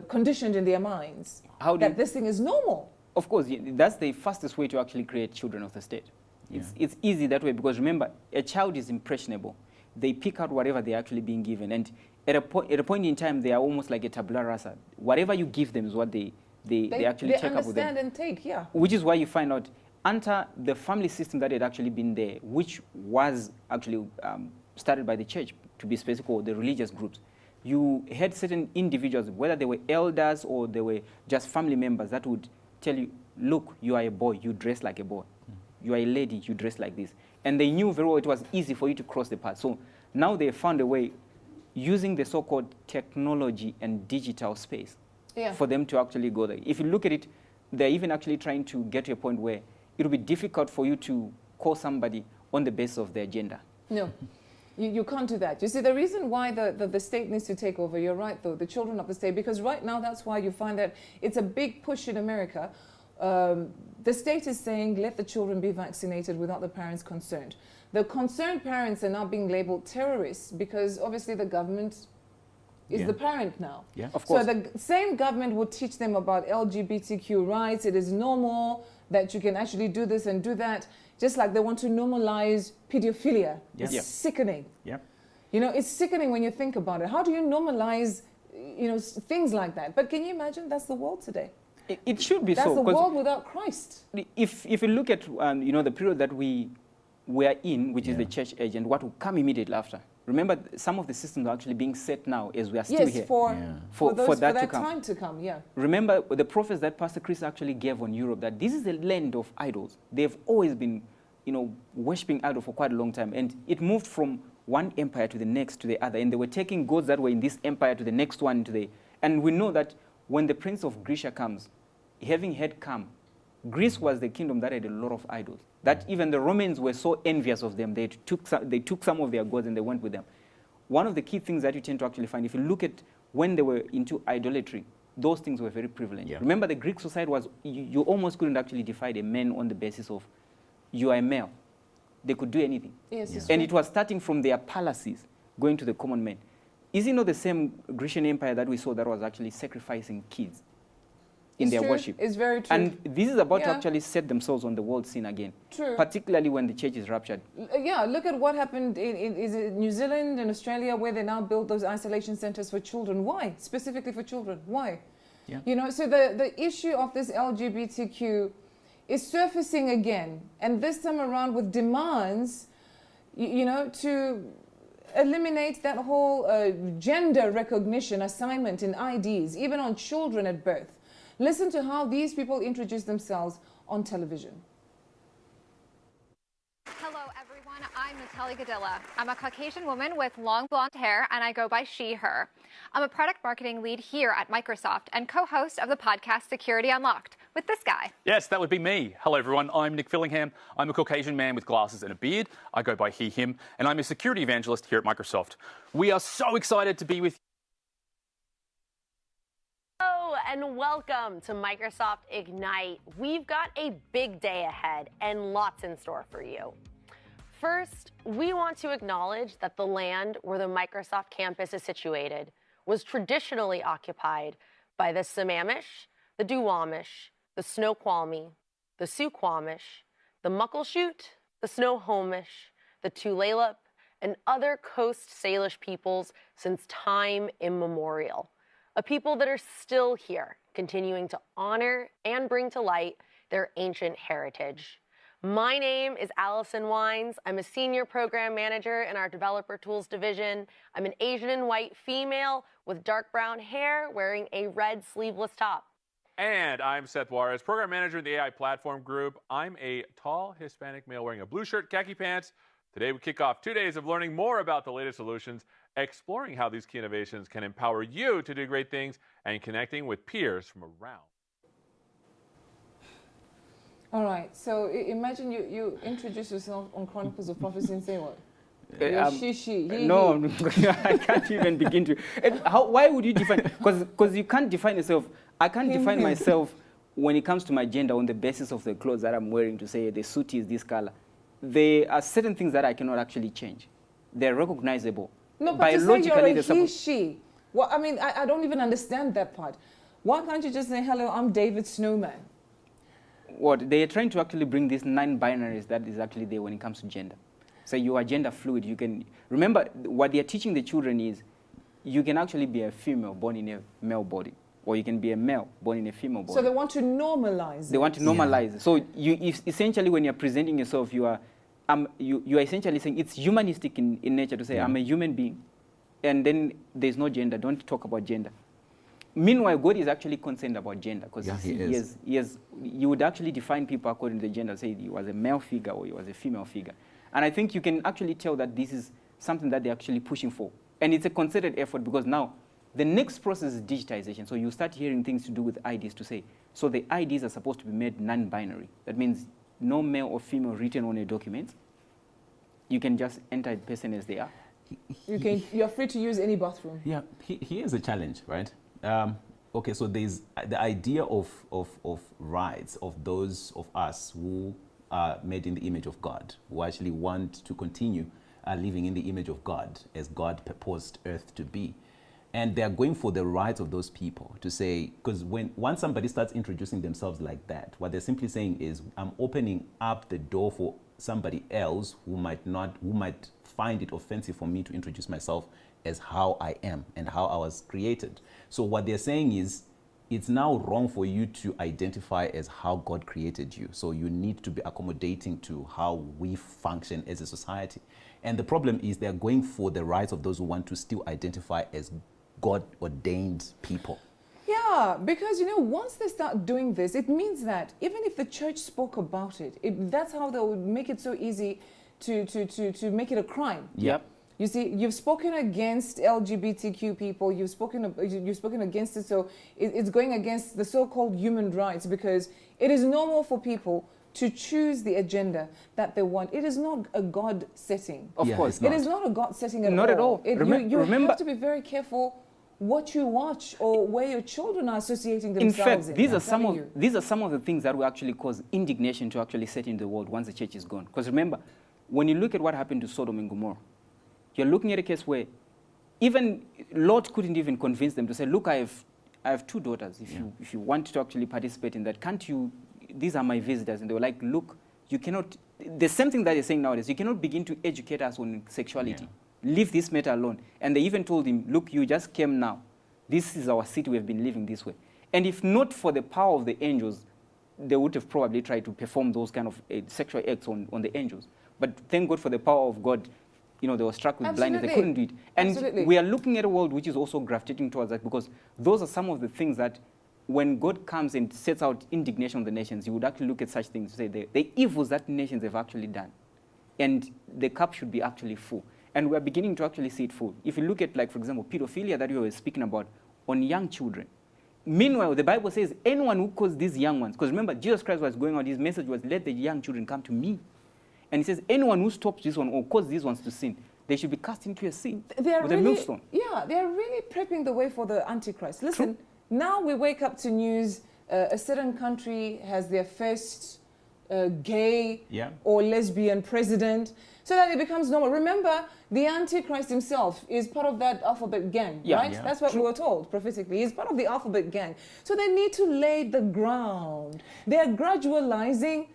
conditioned in their minds that this thing is normal. Of course, that's the fastest way to actually create children of the state. It's easy that way because remember, a child is impressionable. They pick out whatever they're actually being given. And at a point in time, they are almost like a tabula rasa. Whatever you give them is what they actually take up with them. They understand and take, yeah. Which is why you find out under the family system that had actually been there, which was actually started by the church, to be specific, or the religious groups, you had certain individuals, whether they were elders or they were just family members, that would tell you, look, you are a boy, you dress like a boy. You are a lady, you dress like this. And they knew very well it was easy for you to cross the path. So now they found a way, using the so-called technology and digital space, for them to actually go there. If you look at it, they're even actually trying to get to a point where it will be difficult for you to call somebody on the basis of their gender. No, you can't do that. You see, the reason why the state needs to take over, you're right though, the children of the state, because right now that's why you find that it's a big push in America. The state is saying, let the children be vaccinated without the parents concerned. The concerned parents are now being labeled terrorists because obviously the government is the parent now. Yeah, of course. So the same government would teach them about LGBTQ rights. It is normal that you can actually do this and do that, just like they want to normalize pedophilia. It's sickening. Yeah. It's sickening when you think about it. How do you normalize, things like that? But can you imagine that's the world today? It should be That's so. That's the world without Christ. If you look at the period that we were in, which is the church age, and what will come immediately after. Remember, some of the systems are actually being set now as we are still here. For that time to come. Remember the prophets that Pastor Chris actually gave on Europe, that this is a land of idols. They've always been, worshipping idols for quite a long time. And it moved from one empire to the next, to the other. And they were taking gods that were in this empire to the next one. And we know that when the prince of Grecia comes, having had come, Greece was the kingdom that had a lot of idols, that even the Romans were so envious of them. They took some of their gods and they went with them. One of the key things that you tend to actually find, if you look at when they were into idolatry, those things were very prevalent. Yeah. Remember, the Greek society was, you almost couldn't actually divide a man on the basis of you are a male. They could do anything. Yes, and it was starting from their palaces, going to the common man. Is it not the same Grecian empire that we saw that was actually sacrificing kids in their worship? It's very true. And this is about to actually set themselves on the world scene again. True. Particularly when the church is raptured. Yeah, look at what happened in New Zealand and Australia, where they now build those isolation centers for children. Why? Specifically for children. Why? Yeah. So the issue of this LGBTQ is surfacing again. And this time around with demands, to eliminate that whole gender recognition assignment in IDs, even on children at birth. Listen to how these people introduce themselves on television. Hello, everyone. I'm Natalie Gadilla. I'm a Caucasian woman with long blonde hair, and I go by she, her. I'm a product marketing lead here at Microsoft and co-host of the podcast Security Unlocked with this guy. Yes, that would be me. Hello, everyone. I'm Nick Fillingham. I'm a Caucasian man with glasses and a beard. I go by he, him, and I'm a security evangelist here at Microsoft. We are so excited to be with you. Hello and welcome to Microsoft Ignite. We've got a big day ahead and lots in store for you. First, we want to acknowledge that the land where the Microsoft campus is situated was traditionally occupied by the Sammamish, the Duwamish, the Snoqualmie, the Suquamish, the Muckleshoot, the Snohomish, the Tulalip, and other Coast Salish peoples since time immemorial. A people that are still here, continuing to honor and bring to light their ancient heritage. My name is Allison Wines. I'm a senior program manager in our developer tools division. I'm an Asian and white female with dark brown hair wearing a red sleeveless top. And I'm Seth Juarez, program manager in the AI platform group. I'm a tall Hispanic male wearing a blue shirt, khaki pants. Today we kick off 2 days of learning more about the latest solutions, exploring how these key innovations can empower you to do great things, and connecting with peers from around. All right, so imagine you introduce yourself on Chronicles of Prophecy and say what? She. No, I can't even begin to. Why would you define? Because you can't define yourself. I can't define myself when it comes to my gender on the basis of the clothes that I'm wearing to say the suit is this color. There are certain things that I cannot actually change. They're recognizable. No, but to say you're a they're she. Well, I mean, I don't even understand that part. Why can't you just say, hello, I'm David Snowman? What they're trying to actually bring these 9 binaries that is actually there when it comes to gender. So you are gender fluid. You can remember what they're teaching the children is you can actually be a female born in a male body, or you can be a male born in a female body. So they want to normalize it. They want to normalize it. So essentially when you're presenting yourself, you are essentially saying it's humanistic in nature to say I'm a human being, and then there's no gender. Don't talk about gender. Meanwhile, God is actually concerned about gender because you would actually define people according to the gender, say he was a male figure or he was a female figure. And I think you can actually tell that this is something that they're actually pushing for. And it's a concerted effort because now the next process is digitization. So you start hearing things to do with IDs to say, so the IDs are supposed to be made non-binary. That means no male or female written on a document. You can just enter a person as they are. You're free to use any bathroom. Yeah, here's a challenge, right? Okay, so there's the idea of rights of those of us who are made in the image of God, who actually want to continue living in the image of God as God purposed earth to be. And they're going for the rights of those people to say, because once somebody starts introducing themselves like that, what they're simply saying is, I'm opening up the door for somebody else who might find it offensive for me to introduce myself as how I am and how I was created. So what they're saying is, it's now wrong for you to identify as how God created you. So you need to be accommodating to how we function as a society. And the problem is they're going for the rights of those who want to still identify as God-ordained people. Yeah, because, once they start doing this, it means that even if the church spoke about it, that's how they would make it so easy to make it a crime. Yep. You see, you've spoken against LGBTQ people, you've spoken against it, so it's going against the so-called human rights because it is normal for people to choose the agenda that they want. It is not a God setting. Of course. It is not a God setting at all. Not at all. You have to be very careful what you watch or where your children are associating themselves in. In fact, these are some of the things that will actually cause indignation to actually set in the world once the church is gone. Because remember, when you look at what happened to Sodom and Gomorrah, you're looking at a case where even Lot couldn't even convince them to say, look, I have 2 daughters. If you want to actually participate in that, can't you? These are my visitors. And they were like, look, you cannot. The same thing that they're saying nowadays, you cannot begin to educate us on sexuality. Yeah. Leave this matter alone. And they even told him, look, you just came now. This is our city. We have been living this way. And if not for the power of the angels, they would have probably tried to perform those kind of sexual acts on the angels. But thank God for the power of God. They were struck with blindness. They couldn't do it. And we are looking at a world which is also gravitating towards that because those are some of the things that when God comes and sets out indignation on the nations, you would actually look at such things to say the evils that nations have actually done. And the cup should be actually full. And we're beginning to actually see it full. If you look at, like, for example, pedophilia that we were speaking about on young children. Meanwhile, the Bible says anyone who calls these young ones, because remember, Jesus Christ was going out, his message was, let the young children come to me. And he says, anyone who stops this one or causes these ones to sin, they should be cast into a sea with a millstone. Yeah, they're really prepping the way for the Antichrist. Listen, now we wake up to news, a certain country has their first gay or lesbian president, so that it becomes normal. Remember, the Antichrist himself is part of that alphabet gang, right? Yeah. That's what we were told prophetically. He's part of the alphabet gang. So they need to lay the ground. They're gradualizing,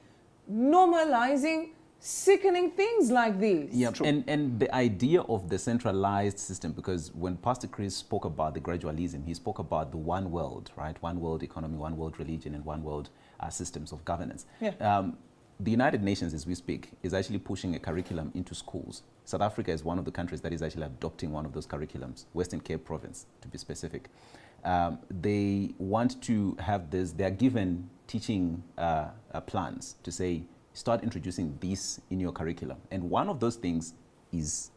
normalizing sickening things like these. Yeah, and the idea of the centralized system, because when Pastor Chris spoke about the gradualism, he spoke about the one world, right? One world economy, one world religion, and one world systems of governance. Yeah. The United Nations, as we speak, is actually pushing a curriculum into schools. South Africa is one of the countries that is actually adopting one of those curriculums, Western Cape Province, to be specific. They want to have this, they are given teaching plans to say, start introducing this in your curriculum. And one of those things is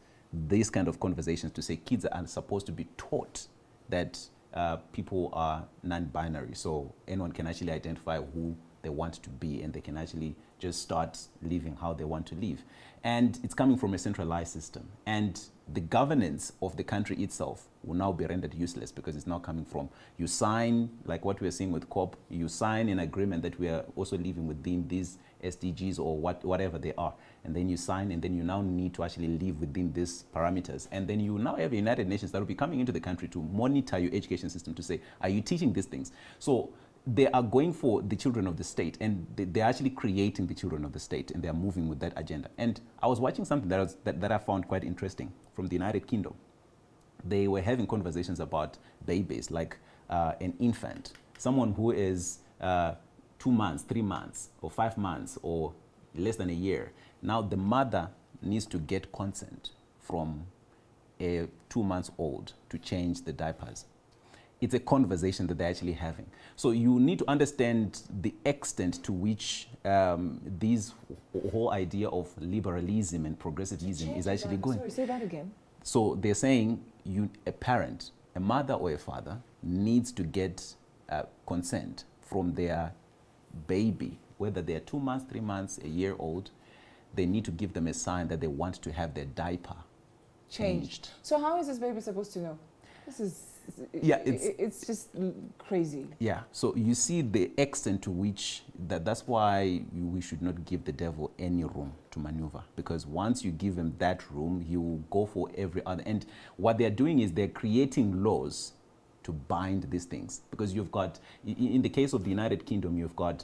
these kind of conversations to say kids are supposed to be taught that people are non-binary. So anyone can actually identify who they want to be, and they can actually just start living how they want to live. And it's coming from a centralized system. And the governance of the country itself will now be rendered useless, because it's now coming from, you sign, like what we're seeing with COP, you sign an agreement that we are also living within these SDGs or whatever they are. And then you sign, and then you now need to actually live within these parameters. And then you now have the United Nations that will be coming into the country to monitor your education system to say, are you teaching these things? So they are going for the children of the state, and they're actually creating the children of the state, and they're moving with that agenda. And I was watching something that I found quite interesting from the United Kingdom. They were having conversations about babies, like an infant, someone who is 2 months, 3 months, or 5 months, or less than a year. Now the mother needs to get consent from a 2 months old to change the diapers. It's a conversation that they're actually having. So you need to understand the extent to which this whole idea of liberalism and progressivism is actually going. Sorry, say that again. So they're saying a parent, a mother or a father, needs to get consent from their baby, whether they're 2 months, 3 months, a year old. They need to give them a sign that they want to have their diaper changed. So how is this baby supposed to know? This is, yeah, it's just crazy. Yeah, so you see the extent to which that's why we should not give the devil any room to maneuver, because once you give him that room, he will go for every other. And what they're doing is they're creating laws to bind these things, because you've got, in the case of the United Kingdom, you've got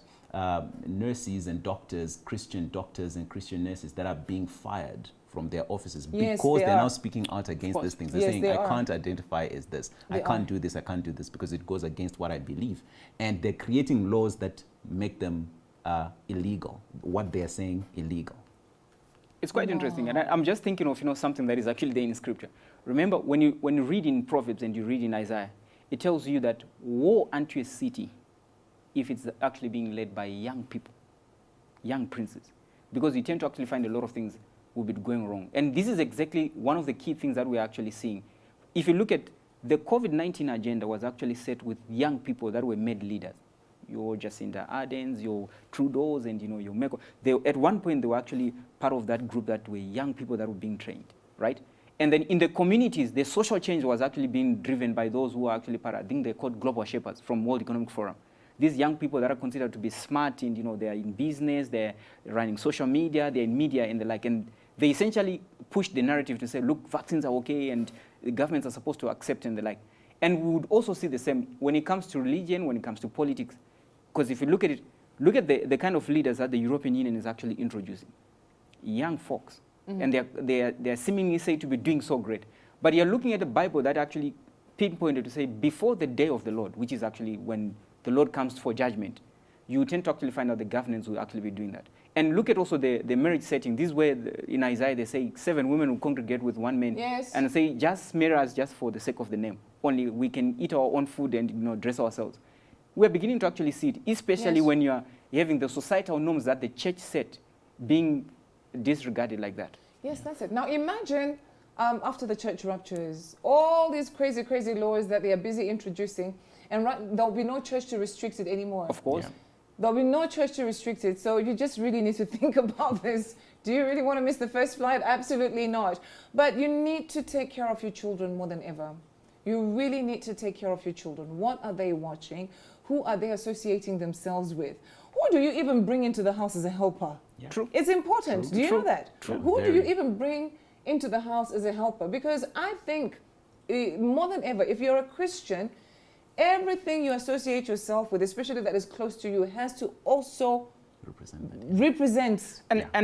nurses and doctors, Christian doctors and Christian nurses that are being fired from their offices, because they're now speaking out against these things. They're saying, I can't identify as this. I can't do this. I can't do this because it goes against what I believe. And they're creating laws that make them illegal, what they're saying illegal. It's quite interesting. And I'm just thinking of, something that is actually there in Scripture. Remember, when you read in Proverbs and you read in Isaiah, it tells you that woe unto a city if it's actually being led by young people, young princes. Because you tend to actually find a lot of things will be going wrong. And this is exactly one of the key things that we're actually seeing. If you look at the COVID-19 agenda was actually set with young people that were made leaders. Your Jacinda Ardens, your Trudeau's, and your Merkel. At one point, they were actually part of that group that were young people that were being trained, right? And then in the communities, the social change was actually being driven by those who are actually part, I think they're called global shepherds from World Economic Forum. These young people that are considered to be smart and, they're in business, they're running social media, they're in media and the like. And they essentially push the narrative to say, look, vaccines are okay and the governments are supposed to accept and the like. And we would also see the same when it comes to religion, when it comes to politics. Because if you look at it, look at the kind of leaders that the European Union is actually introducing. Young folks. Mm-hmm. And they're seemingly said to be doing so great. But you're looking at the Bible that actually pinpointed to say, before the day of the Lord, which is actually when the Lord comes for judgment, you tend to actually find out the governments will actually be doing that. And look at also the marriage setting. This is where in Isaiah they say 7 women will congregate with 1 man. Yes. And say, just marry us just for the sake of the name. Only we can eat our own food and dress ourselves. We're beginning to actually see it, especially when you're having the societal norms that the church set being disregarded like that. Yes, that's it. Now imagine after the church ruptures, all these crazy, crazy laws that they are busy introducing, and there'll be no church to restrict it anymore. Of course. Yeah. There'll be no church to restrict it. So you just really need to think about this. Do you really want to miss the first flight? Absolutely not. But you need to take care of your children more than ever. You really need to take care of your children. What are they watching? Who are they associating themselves with? Who do you even bring into the house as a helper? Yeah. True. It's important. True. Do you know that? True. Who do you even bring into the house as a helper? Because I think more than ever, if you're a Christian, everything you associate yourself with, especially that is close to you, has to also represent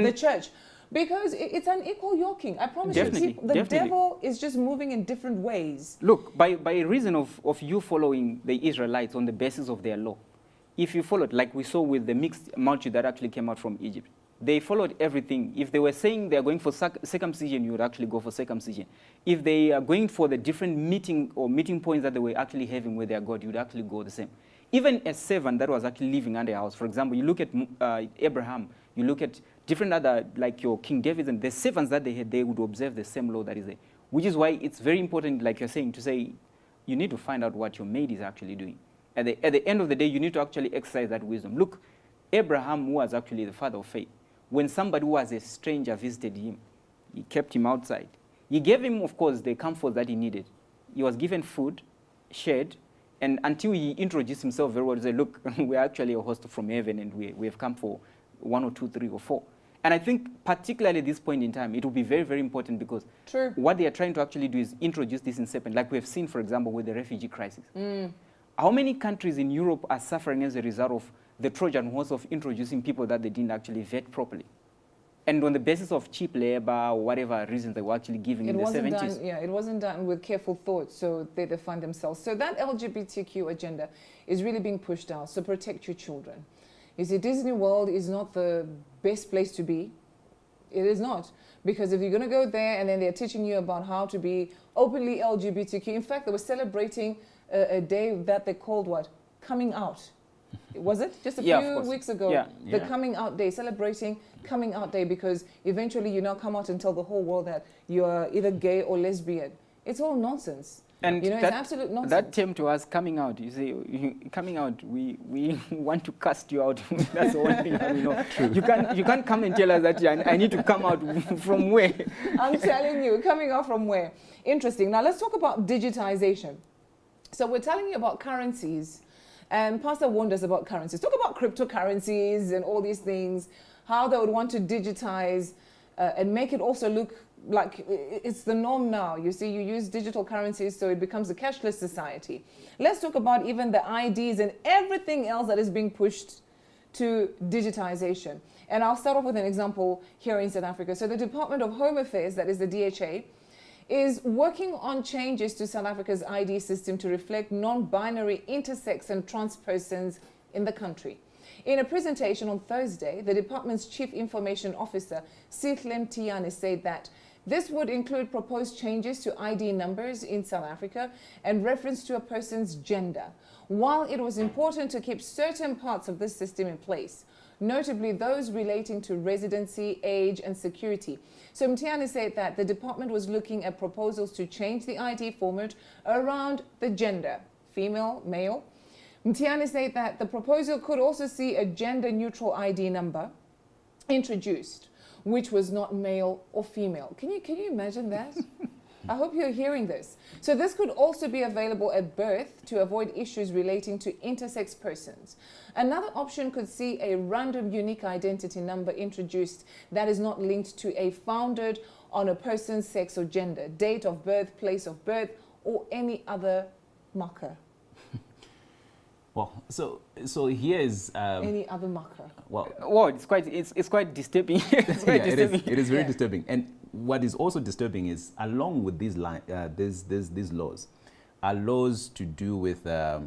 the church. Because it's an equal yoking. I promise Definitely, you, the definitely. devil is just moving in different ways. Look, by reason of you following the Israelites on the basis of their law, if you followed, like we saw with the mixed multitude that actually came out from Egypt, they followed everything. If they were saying they are going for circumcision, you would actually go for circumcision. If they are going for the different meeting points that they were actually having with their God, you would actually go the same. Even a servant that was actually living under a house, for example, you look at Abraham, you look at different other, like your King David, and the servants that they had, they would observe the same law that is there. Which is why it's very important, like you're saying, to say, you need to find out what your maid is actually doing. At the end of the day, you need to actually exercise that wisdom. Look, Abraham, who was actually the father of faith, when somebody who was a stranger visited him, he kept him outside. He gave him, of course, the comfort that he needed. He was given food, shed, and until he introduced himself very well, he said, look, we're actually a host from heaven, and we have come for 1 or 2, 3 or 4. And I think particularly at this point in time, it will be very, very important because True. what they are trying to actually do is introduce this in serpent, like we have seen, for example, with the refugee crisis. How many countries in Europe are suffering as a result of the Trojan horse of introducing people that they didn't actually vet properly? And on the basis of cheap labor or whatever reasons they were actually giving in the 70s. It wasn't done with careful thought, so they find themselves. So that LGBTQ agenda is really being pushed out. So protect your children. You see, Disney World is not the best place to be. It is not. Because if you're going to go there and then they're teaching you about how to be openly LGBTQ. In fact, they were celebrating a day that they called what? Coming out. Was it? Just a few weeks ago. Yeah. The coming out day, celebrating coming out day, because eventually you now come out and tell the whole world that you are either gay or lesbian. It's all nonsense. And it's absolute nonsense. That term to us, coming out, you say, coming out, we want to cast you out. That's the one thing that we know. True. You can't come and tell us that I need to come out from where? I'm telling you, coming out from where? Interesting. Now let's talk about digitization. So we're telling you about currencies, and Pastor warned us about currencies. Talk about cryptocurrencies and all these things, how they would want to digitize and make it also look like it's the norm now. You see, you use digital currencies, so it becomes a cashless society. Let's talk about even the IDs and everything else that is being pushed to digitization. And I'll start off with an example here in South Africa. So the Department of Home Affairs, that is the DHA, is working on changes to South Africa's ID system to reflect non-binary intersex and trans persons in the country. In a presentation on Thursday, the department's Chief Information Officer, Sihle Mtiyane, said that this would include proposed changes to ID numbers in South Africa and reference to a person's gender, while it was important to keep certain parts of this system in place, notably those relating to residency, age, and security. So Mtiyane said that the department was looking at proposals to change the ID format around the gender, female, male. Mtiyane said that the proposal could also see a gender-neutral ID number introduced, which was not male or female. Can you imagine that? I hope you're hearing this. So this could also be available at birth to avoid issues relating to intersex persons. Another option could see a random unique identity number introduced that is not linked to a founded on a person's sex or gender, date of birth, place of birth, or any other marker. Well, so here is any other marker. Well, it's quite disturbing. It's quite disturbing. It is very disturbing. And what is also disturbing is, along with these laws, are laws to do with the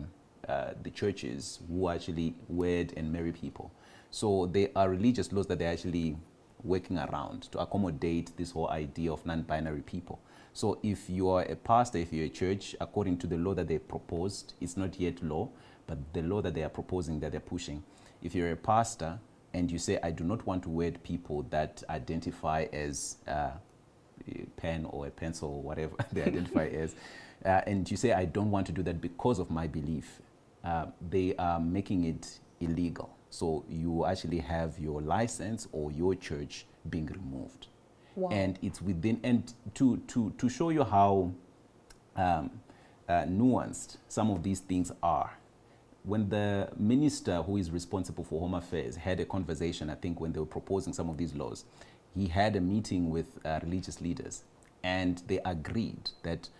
churches who actually wed and marry people. So they are religious laws that they're actually working around to accommodate this whole idea of non-binary people. So if you are a pastor, if you're a church, according to the law that they proposed, it's not yet law, but the law that they are proposing, that they're pushing. If you're a pastor and you say, I do not want to wed people that identify as a pen or a pencil or whatever they identify as, and you say, I don't want to do that because of my belief, they are making it illegal. So you actually have your license or your church being removed. Wow. And it's within, and to show you how nuanced some of these things are, when the minister who is responsible for Home Affairs had a conversation, I think when they were proposing some of these laws, he had a meeting with religious leaders, and they agreed that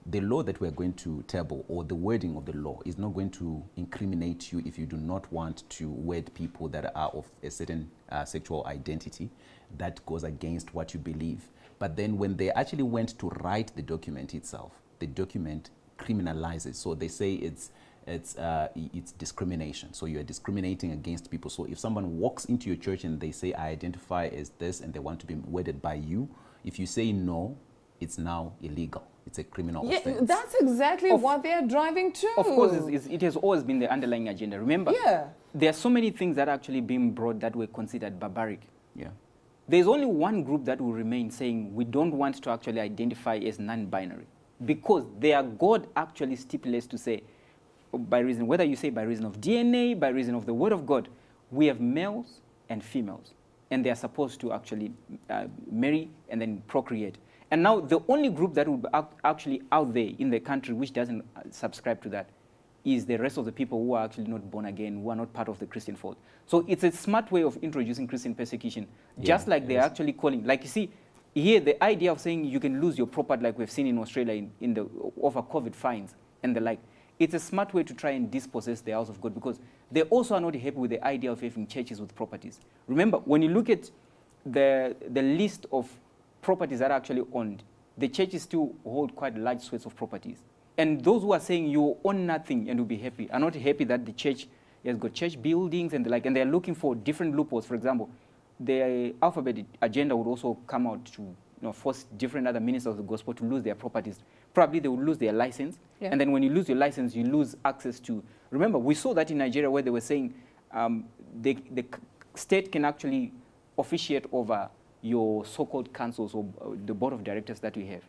the law that we're going to table, or the wording of the law, is not going to incriminate you if you do not want to wed people that are of a certain sexual identity. That goes against what you believe. But then when they actually went to write the document itself, the document criminalizes. So they say it's discrimination. So you're discriminating against people. So if someone walks into your church and they say, I identify as this, and they want to be wedded by you, if you say no, it's now illegal. It's a criminal offense. That's exactly what they're driving to. Of course, it has always been the underlying agenda. Remember, there are so many things that are actually being brought that were considered barbaric. Yeah. There's only one group that will remain saying we don't want to actually identify as non-binary, because their God actually stipulates to say, by reason, whether you say by reason of DNA, by reason of the word of God, we have males and females, and they are supposed to actually marry and then procreate. And now the only group that will be actually out there in the country which doesn't subscribe to that is the rest of the people who are actually not born again, who are not part of the Christian fold. So it's a smart way of introducing Christian persecution, just like they're actually calling, like you see, here the idea of saying you can lose your property like we've seen in Australia in the over COVID fines and the like. It's a smart way to try and dispossess the house of God, because they also are not happy with the idea of having churches with properties. Remember, when you look at the list of properties that are actually owned, the churches still hold quite large swaths of properties. And those who are saying you own nothing and will be happy are not happy that the church has got church buildings and the like, and they're looking for different loopholes. For example, the alphabet agenda would also come out to force different other ministers of the gospel to lose their properties. Probably they would lose their license. And then when you lose your license, you lose access to... Remember, we saw that in Nigeria where they were saying the state can actually officiate over your so-called councils or the board of directors that we have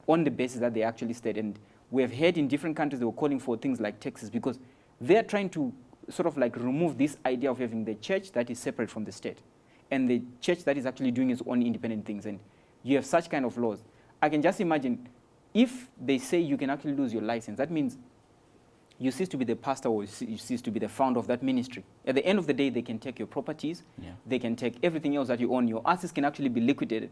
on the basis that they actually state. And we have heard in different countries they were calling for things like taxes, because they're trying to sort of like remove this idea of having the church that is separate from the state and the church that is actually doing its own independent things. And you have such kind of laws. I can just imagine if they say you can actually lose your license, that means you cease to be the pastor or you cease to be the founder of that ministry. At the end of the day, they can take your properties, they can take everything else that you own. Your assets can actually be liquidated,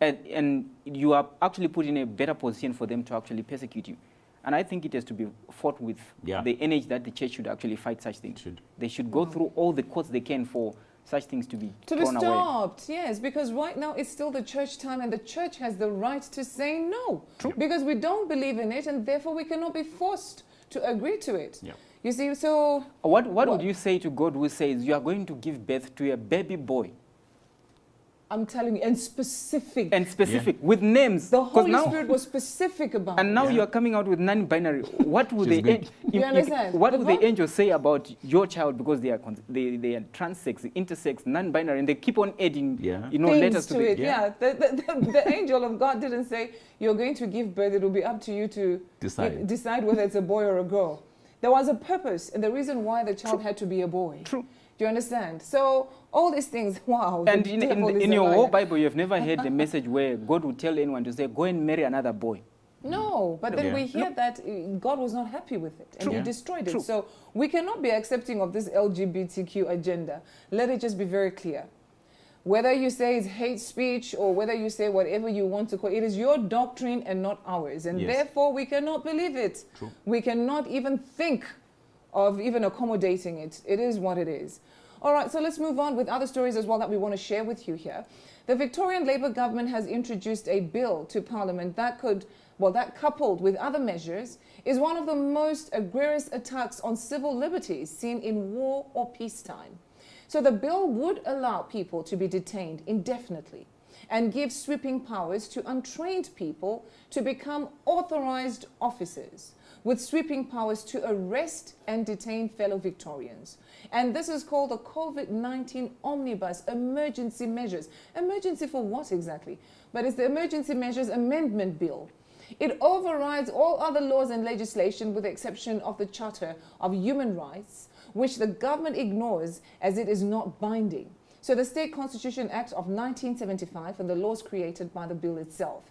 and you are actually put in a better position for them to actually persecute you. And I think it has to be fought with the energy that the church should actually fight such things. They should go through all the courts they can for such things to be thrown away. Stopped, yes, because right now it's still the church time, and the church has the right to say no. Because we don't believe in it, and therefore we cannot be forced to agree to it. You see, so... What would you say to God who says you are going to give birth to a baby boy? I'm telling you, and specific. And specific, with names. The Holy Spirit was specific about it. And now you are coming out with non-binary. What would you understand? What would the angels say about your child, because they are transsex, intersex, non-binary, and they keep on adding letters to it. The angel of God didn't say you're going to give birth. It will be up to you to decide whether it's a boy or a girl. There was a purpose, and the reason why the child had to be a boy. Do you understand? So all these things, wow. And in your whole Bible, you've never heard the message where God would tell anyone to say, go and marry another boy. No, but then we hear that God was not happy with it, and he destroyed it. So we cannot be accepting of this LGBTQ agenda. Let it just be very clear. Whether you say it's hate speech or whether you say whatever you want to call it, is your doctrine and not ours. And therefore, we cannot believe it. We cannot even think of even accommodating it. It is what it is. All right, so let's move on with other stories as well that we want to share with you here. The Victorian Labour government has introduced a bill to Parliament that that coupled with other measures is one of the most egregious attacks on civil liberties seen in war or peacetime. So the bill would allow people to be detained indefinitely and give sweeping powers to untrained people to become authorized officers, with sweeping powers to arrest and detain fellow Victorians. And this is called the COVID-19 Omnibus Emergency Measures. Emergency for what exactly? But it's the Emergency Measures Amendment Bill. It overrides all other laws and legislation with the exception of the Charter of Human Rights, which the government ignores as it is not binding. So the State Constitution Act of 1975 and the laws created by the bill itself.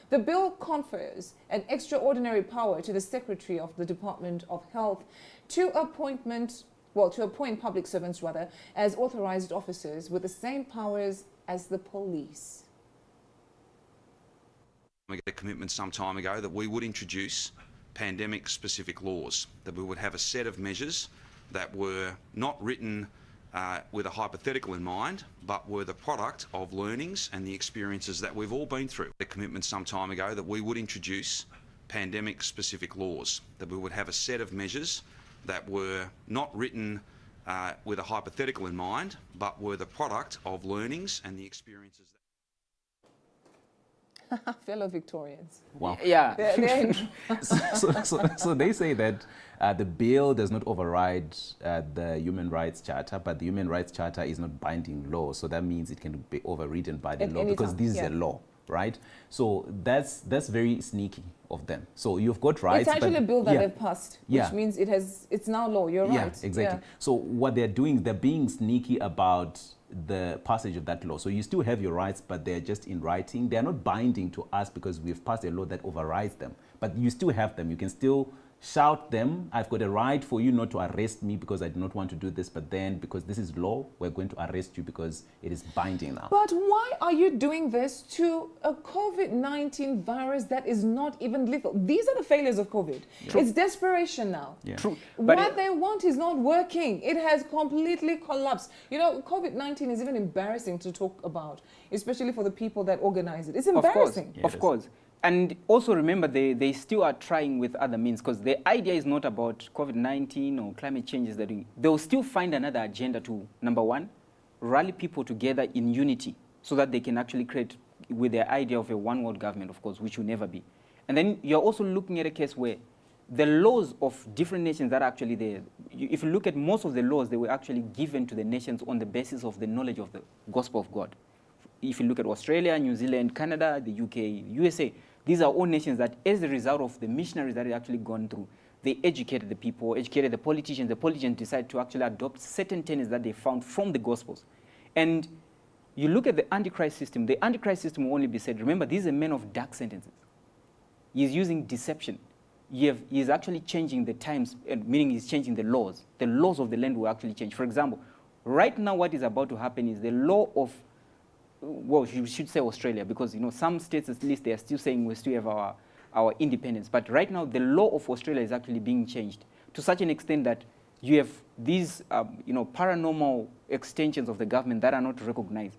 The bill confers an extraordinary power to the Secretary of the Department of Health to appoint public servants as authorized officers with the same powers as the police. We made a commitment some time ago that we would introduce pandemic-specific laws, that we would have a set of measures that were not written with a hypothetical in mind, but were the product of learnings and the experiences that we've all been through. A commitment some time ago that we would introduce pandemic-specific laws, that we would have a set of measures that were not written with a hypothetical in mind, but were the product of learnings and the experiences. Fellow Victorians. Wow. Yeah. So they say that the bill does not override the Human Rights Charter, but the Human Rights Charter is not binding law. So that means it can be overridden by the law because this is a law, right? So that's very sneaky of them. So you've got rights. It's actually a bill that they've passed, which means it's now law. You're right. Yeah, exactly. So what they're doing, they're being sneaky about the passage of that law. So you still have your rights, but they're just in writing. They're not binding to us because we've passed a law that overrides them. But you still have them. You can still shout them, I've got a right for you not to arrest me because I do not want to do this, but then because this is law, we're going to arrest you because it is binding now. But why are you doing this to a COVID-19 virus that is not even lethal? These are the failures of COVID. True. It's desperation now. Yeah. True. But what they want is not working. It has completely collapsed. You know, COVID-19 is even embarrassing to talk about, especially for the people that organize it. It's embarrassing. Of course. And also remember, they still are trying with other means, because the idea is not about COVID-19 or climate changes. They'll still find another agenda to, number one, rally people together in unity so that they can actually create with their idea of a one world government, of course, which will never be. And then you're also looking at a case where the laws of different nations that are actually there, if you look at most of the laws, they were actually given to the nations on the basis of the knowledge of the gospel of God. If you look at Australia, New Zealand, Canada, the UK, USA, these are all nations that, as a result of the missionaries that had actually gone through, they educated the people, educated the politicians. The politicians decided to actually adopt certain tenets that they found from the Gospels. And you look at the Antichrist system. The Antichrist system will only be said, remember, this is a man of dark sentences. He's using deception. He's actually changing the times, meaning he's changing the laws. The laws of the land will actually change. For example, right now what is about to happen is the law of, well, you should say Australia, because some states at least they are still saying we still have our independence. But right now the law of Australia is actually being changed to such an extent that you have these paranormal extensions of the government that are not recognized.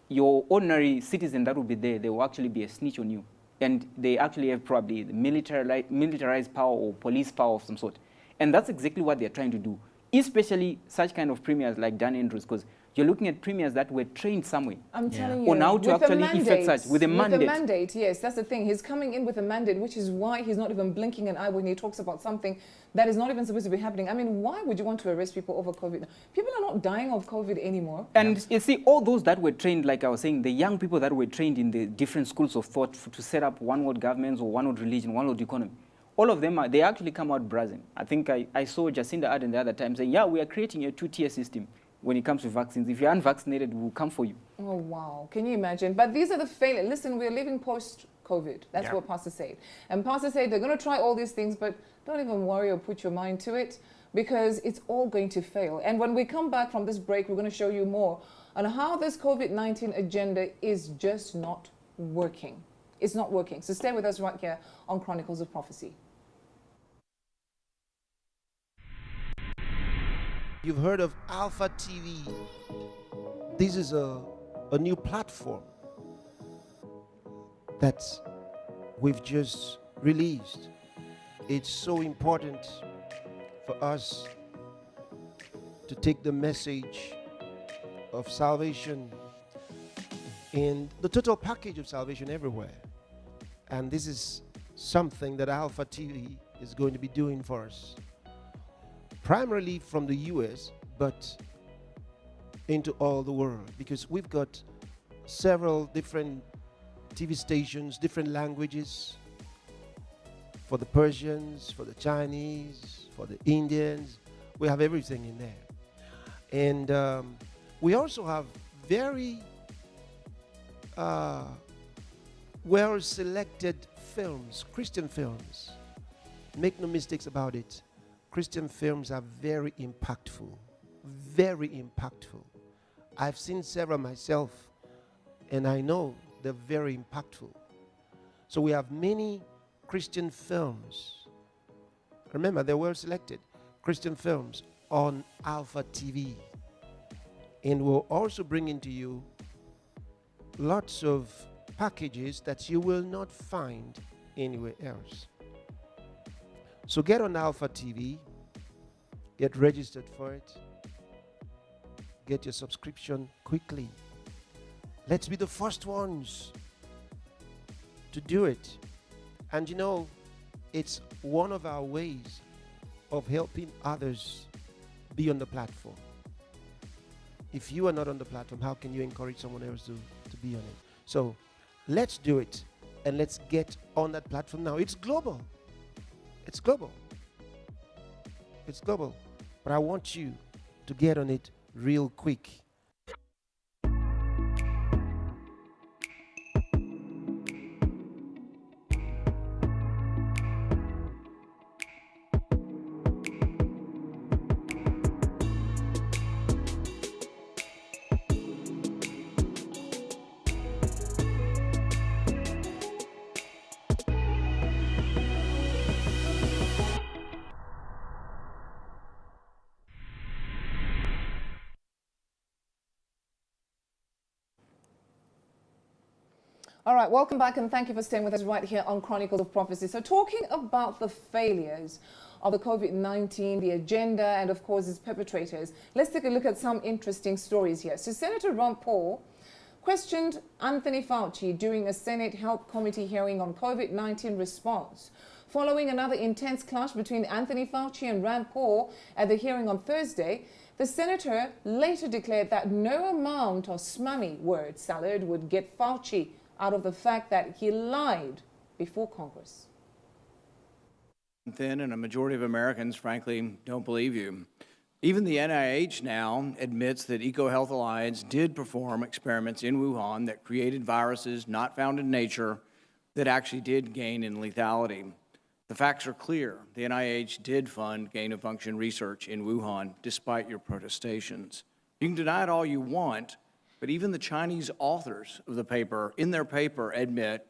Your ordinary citizen that will be there, they will actually be a snitch on you. And they actually have probably the militarized power or police power of some sort. And that's exactly what they're trying to do, especially such kind of premiers like Dan Andrews, because you're looking at premiers that were trained somewhere. I'm telling you. On how to actually effect such, with a mandate. With a mandate, yes, that's the thing. He's coming in with a mandate, which is why he's not even blinking an eye when he talks about something that is not even supposed to be happening. I mean, why would you want to arrest people over COVID? People are not dying of COVID anymore. And you see, all those that were trained, like I was saying, the young people that were trained in the different schools of thought to set up one world governments or one world religion, one world economy, all of them, they actually come out brazen. I think I saw Jacinda Ardern the other time saying, yeah, we are creating a two-tier system when it comes to vaccines. If you're unvaccinated, we'll come for you. Oh, wow. Can you imagine? But these are the failures. Listen, we're living post-COVID. That's what Pastor said. And Pastor said they're going to try all these things, but don't even worry or put your mind to it, because it's all going to fail. And when we come back from this break, we're going to show you more on how this COVID-19 agenda is just not working. It's not working. So stay with us right here on Chronicles of Prophecy. You've heard of Alpha TV. This is a new platform that we've just released. It's so important for us to take the message of salvation and the total package of salvation everywhere. And this is something that Alpha TV is going to be doing for us. Primarily from the US, but into all the world, because we've got several different TV stations, different languages, for the Persians, for the Chinese, for the Indians. We have everything in there. And we also have very well-selected films, Christian films. Make no mistakes about it. Christian films are very impactful, very impactful. I've seen several myself, and I know they're very impactful. So we have many Christian films. Remember, they were selected Christian films on Alpha TV. And we'll also bring into you lots of packages that you will not find anywhere else. So get on Alpha TV, get registered for it, get your subscription quickly. Let's be the first ones to do it. And you know, it's one of our ways of helping others be on the platform. If you are not on the platform, how can you encourage someone else to be on it? So let's do it, and let's get on that platform now. It's global. It's global. It's global. But I want you to get on it real quick. All right, welcome back, and thank you for staying with us right here on Chronicles of Prophecy. So talking about the failures of the COVID-19, the agenda, and of course its perpetrators, let's take a look at some interesting stories here. So Senator Rand Paul questioned Anthony Fauci during a Senate Health Committee hearing on COVID-19 response. Following another intense clash between Anthony Fauci and Rand Paul at the hearing on Thursday, the senator later declared that no amount of smammy word salad would get Fauci out of the fact that he lied before Congress. And a majority of Americans, frankly, don't believe you. Even the NIH now admits that EcoHealth Alliance did perform experiments in Wuhan that created viruses not found in nature that actually did gain in lethality. The facts are clear. The NIH did fund gain-of-function research in Wuhan, despite your protestations. You can deny it all you want, but even the Chinese authors of the paper, in their paper, admit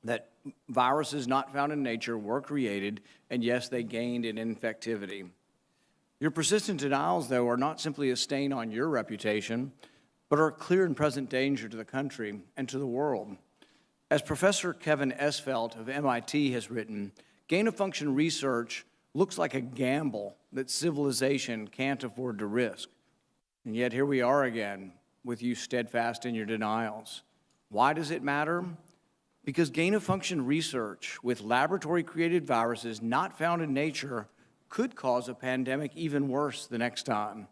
that viruses not found in nature were created, and yes, they gained in infectivity. Your persistent denials, though, are not simply a stain on your reputation, but are a clear and present danger to the country and to the world. As Professor Kevin Esfelt of MIT has written, gain-of-function research looks like a gamble that civilization can't afford to risk. And yet here we are again, with you steadfast in your denials. Why does it matter? Because gain-of-function research with laboratory-created viruses not found in nature could cause a pandemic even worse the next time.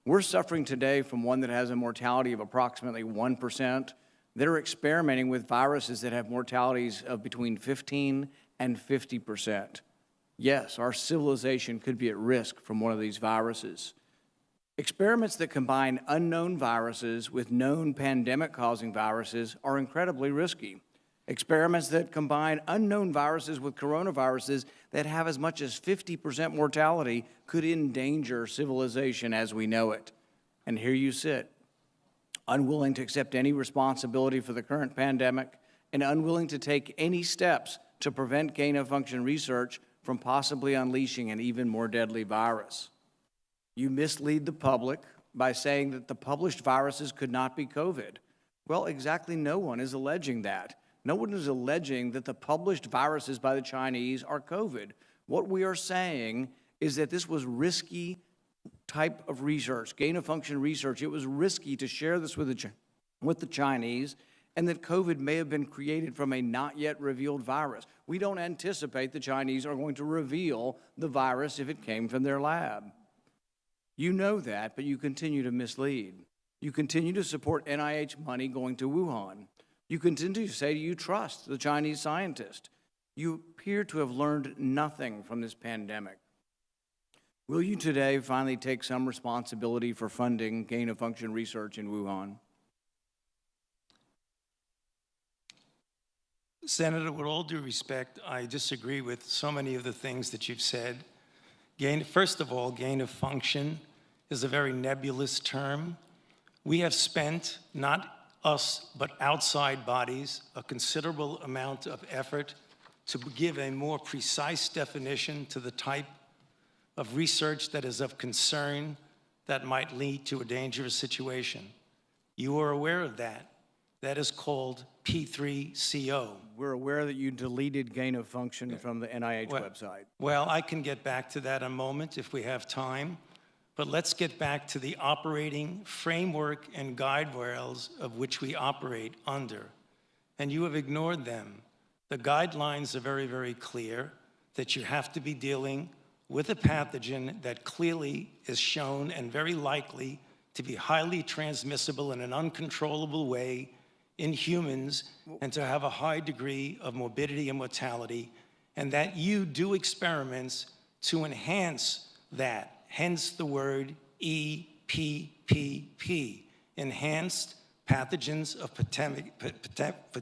We're suffering today from one that has a mortality of approximately 1%. They're experimenting with viruses that have mortalities of between 15 and 50%. Yes, our civilization could be at risk from one of these viruses. Experiments that combine unknown viruses with known pandemic-causing viruses are incredibly risky. Experiments that combine unknown viruses with coronaviruses that have as much as 50% mortality could endanger civilization as we know it. And here you sit, unwilling to accept any responsibility for the current pandemic and unwilling to take any steps to prevent gain-of-function research from possibly unleashing an even more deadly virus. You mislead the public by saying that the published viruses could not be COVID. Well, exactly no one is alleging that. No one is alleging that the published viruses by the Chinese are COVID. What we are saying is that this was risky type of research, gain-of-function research. It was risky to share this with the Chinese, and that COVID may have been created from a not yet revealed virus. We don't anticipate the Chinese are going to reveal the virus if it came from their lab. You know that, but you continue to mislead. You continue to support NIH money going to Wuhan. You continue to say you trust the Chinese scientist. You appear to have learned nothing from this pandemic. Will you today finally take some responsibility for funding gain-of-function research in Wuhan? Senator, with all due respect, I disagree with so many of the things that you've said. First of all, gain of function is a very nebulous term. We have spent not us, but outside bodies, a considerable amount of effort to give a more precise definition to the type of research that is of concern that might lead to a dangerous situation. You are aware of that. That is called P3CO. We're aware that you deleted gain of function from the NIH website. Well, I can get back to that in a moment if we have time, but let's get back to the operating framework and guide rails of which we operate under. And you have ignored them. The guidelines are very, very clear that you have to be dealing with a pathogen that clearly is shown and very likely to be highly transmissible in an uncontrollable way in humans and to have a high degree of morbidity and mortality, and that you do experiments to enhance that, hence the word EPPP, enhanced pathogens of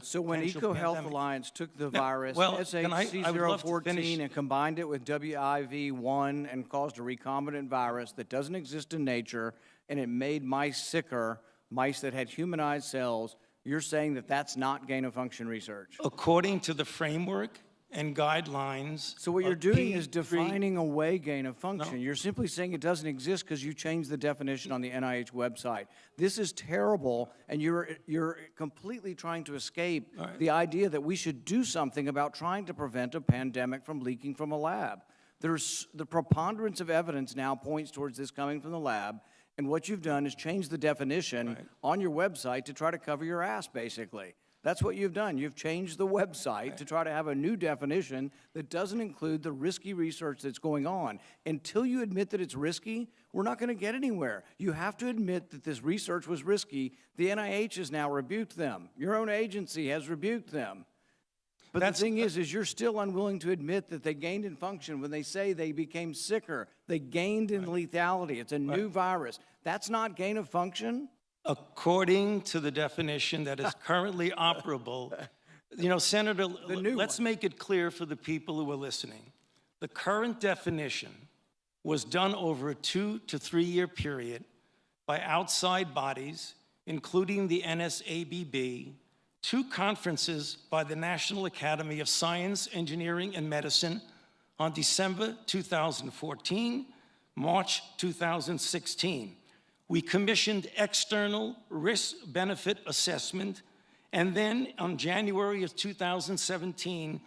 So when EcoHealth Alliance took the virus, well, can I would love to finish. SHC014, and combined it with WIV1 and caused a recombinant virus that doesn't exist in nature, and it made mice sicker, mice that had humanized cells, you're saying that that's not gain-of-function research? According to the framework and guidelines. So what you're doing is defining away gain-of-function. No. You're simply saying it doesn't exist because you changed the definition on the NIH website. This is terrible, and you're completely trying to escape the idea that we should do something about trying to prevent a pandemic from leaking from a lab. There's the preponderance of evidence now points towards this coming from the lab, and what you've done is change the definition on your website to try to cover your ass, basically. That's what you've done. You've changed the website to try to have a new definition that doesn't include the risky research that's going on. Until you admit that it's risky, we're not going to get anywhere. You have to admit that this research was risky. The NIH has now rebuked them. Your own agency has rebuked them. But the thing is you're still unwilling to admit that they gained in function when they say they became sicker. They gained in lethality. It's a new virus. That's not gain of function? According to the definition that is currently operable, you know, Senator, let's make it clear for the people who are listening. The current definition was done over a 2 to 3 year period by outside bodies, including the NSABB, 2 conferences by the National Academy of Science, Engineering, and Medicine on December 2014, March 2016. We commissioned external risk-benefit assessment, and then on January of 2017,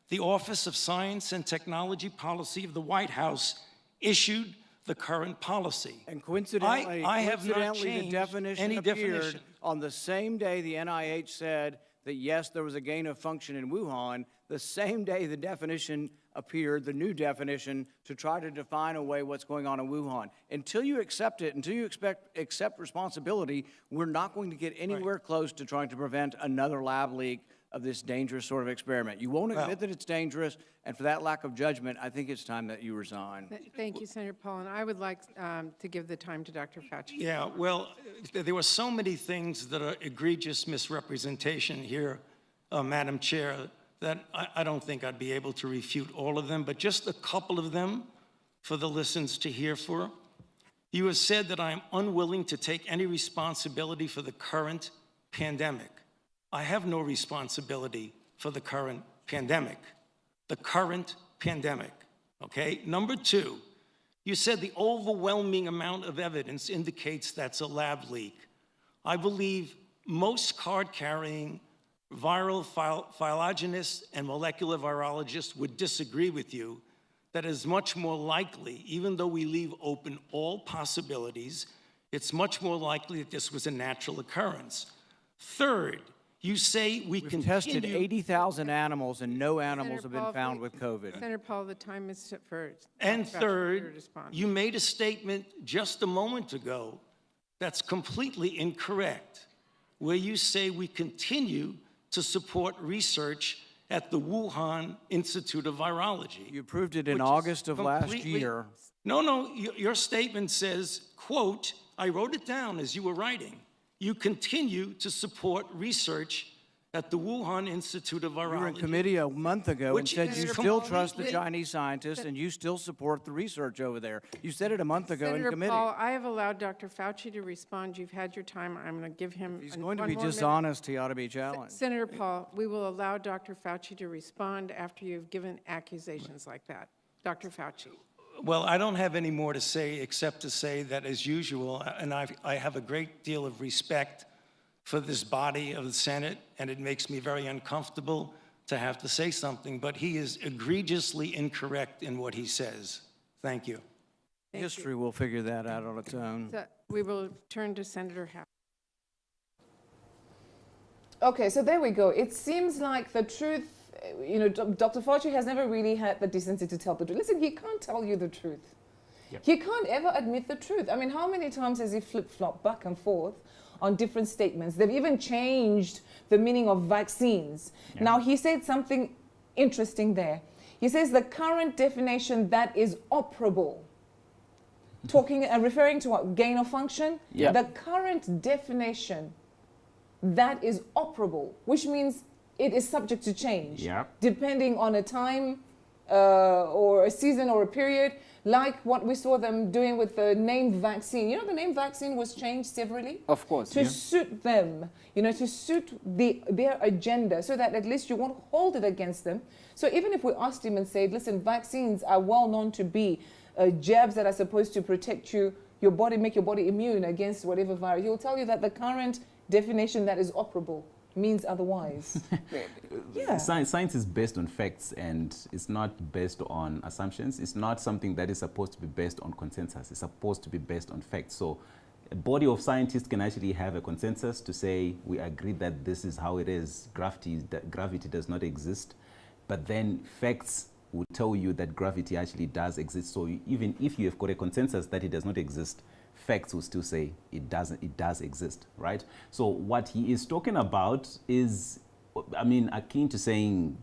the Office of Science and Technology Policy of the White House issued the current policy. And coincidentally, I have not the changed definition any appeared definition. on the same day the NIH said that yes, there was a gain of function in Wuhan, the same day the definition appeared, the new definition, to try to define away what's going on in Wuhan. Until you accept it, until you accept responsibility, we're not going to get anywhere close to trying to prevent another lab leak of this dangerous sort of experiment. You won't admit that it's dangerous, and for that lack of judgment, I think it's time that you resign. Thank you, Senator Paul, and I would like to give the time to Dr. Fauci. Yeah, well, there were so many things that are egregious misrepresentation here, Madam Chair, that I don't think I'd be able to refute all of them, but just a couple of them for the listeners to hear for. You have said that I am unwilling to take any responsibility for the current pandemic. I have no responsibility for the current pandemic. The current pandemic, okay? Number 2, you said the overwhelming amount of evidence indicates that's a lab leak. I believe most card-carrying viral phylogenists and molecular virologists would disagree with you that it is much more likely, even though we leave open all possibilities, it's much more likely that this was a natural occurrence. Third, you say we've tested 80,000 animals and no animals have been found with COVID. Senator Paul, the time is for And Dr. Fauci third, to respond. you made a statement just a moment ago that's completely incorrect, where you say we continue to support research at the Wuhan Institute of Virology. You proved it in August of last year. No, your statement says, quote, I wrote it down as you were writing, you continue to support research at the Wuhan Institute of Virology. You were in committee a month ago and Which said is you still trust the completely- Chinese scientists and you still support the research over there. You said it a month ago in Senator committee. Paul, I have allowed Dr. Fauci to respond. You've had your time. I'm going to give him. If he's going to one be more minute. dishonest, he ought to be challenged. Senator Paul, we will allow Dr. Fauci to respond after you've given accusations like that. Dr. Fauci. Well, I don't have any more to say except to say that, as usual, and I have a great deal of respect for this body of the Senate, and it makes me very uncomfortable to have to say something, but he is egregiously incorrect in what he says. Thank you. History will figure that out on its own. So we will turn to Senator Howe. Okay, so there we go. It seems like the truth, you know, Dr. Fauci has never really had the decency to tell the truth. Listen, he can't tell you the truth. Yep. He can't ever admit the truth. I mean, how many times has he flip-flopped back and forth on different statements? They've even changed the meaning of vaccines. Yeah. Now, he said something interesting there. He says the current definition that is operable, talking and referring to what, gain of function? Yeah. The current definition that is operable, which means it is subject to change, Yeah. depending on a time or a season or a period, like what we saw them doing with the named vaccine. You know, the named vaccine was changed severally Of course. to Yeah. suit them, you know, to suit their agenda, so that at least you won't hold it against them. So even if we asked him and said, listen, vaccines are well known to be jabs that are supposed to protect you, your body, make your body immune against whatever virus, he'll tell you that the current definition that is operable means otherwise. Yeah. Science is based on facts, and it's not based on assumptions. It's not something that is supposed to be based on consensus. It's supposed to be based on facts. So a body of scientists can actually have a consensus to say, we agree that this is how it is. Gravity does not exist. But then facts will tell you that gravity actually does exist. So even if you have got a consensus that it does not exist, facts will still say it does exist, right? So what he is talking about is, I mean, akin to saying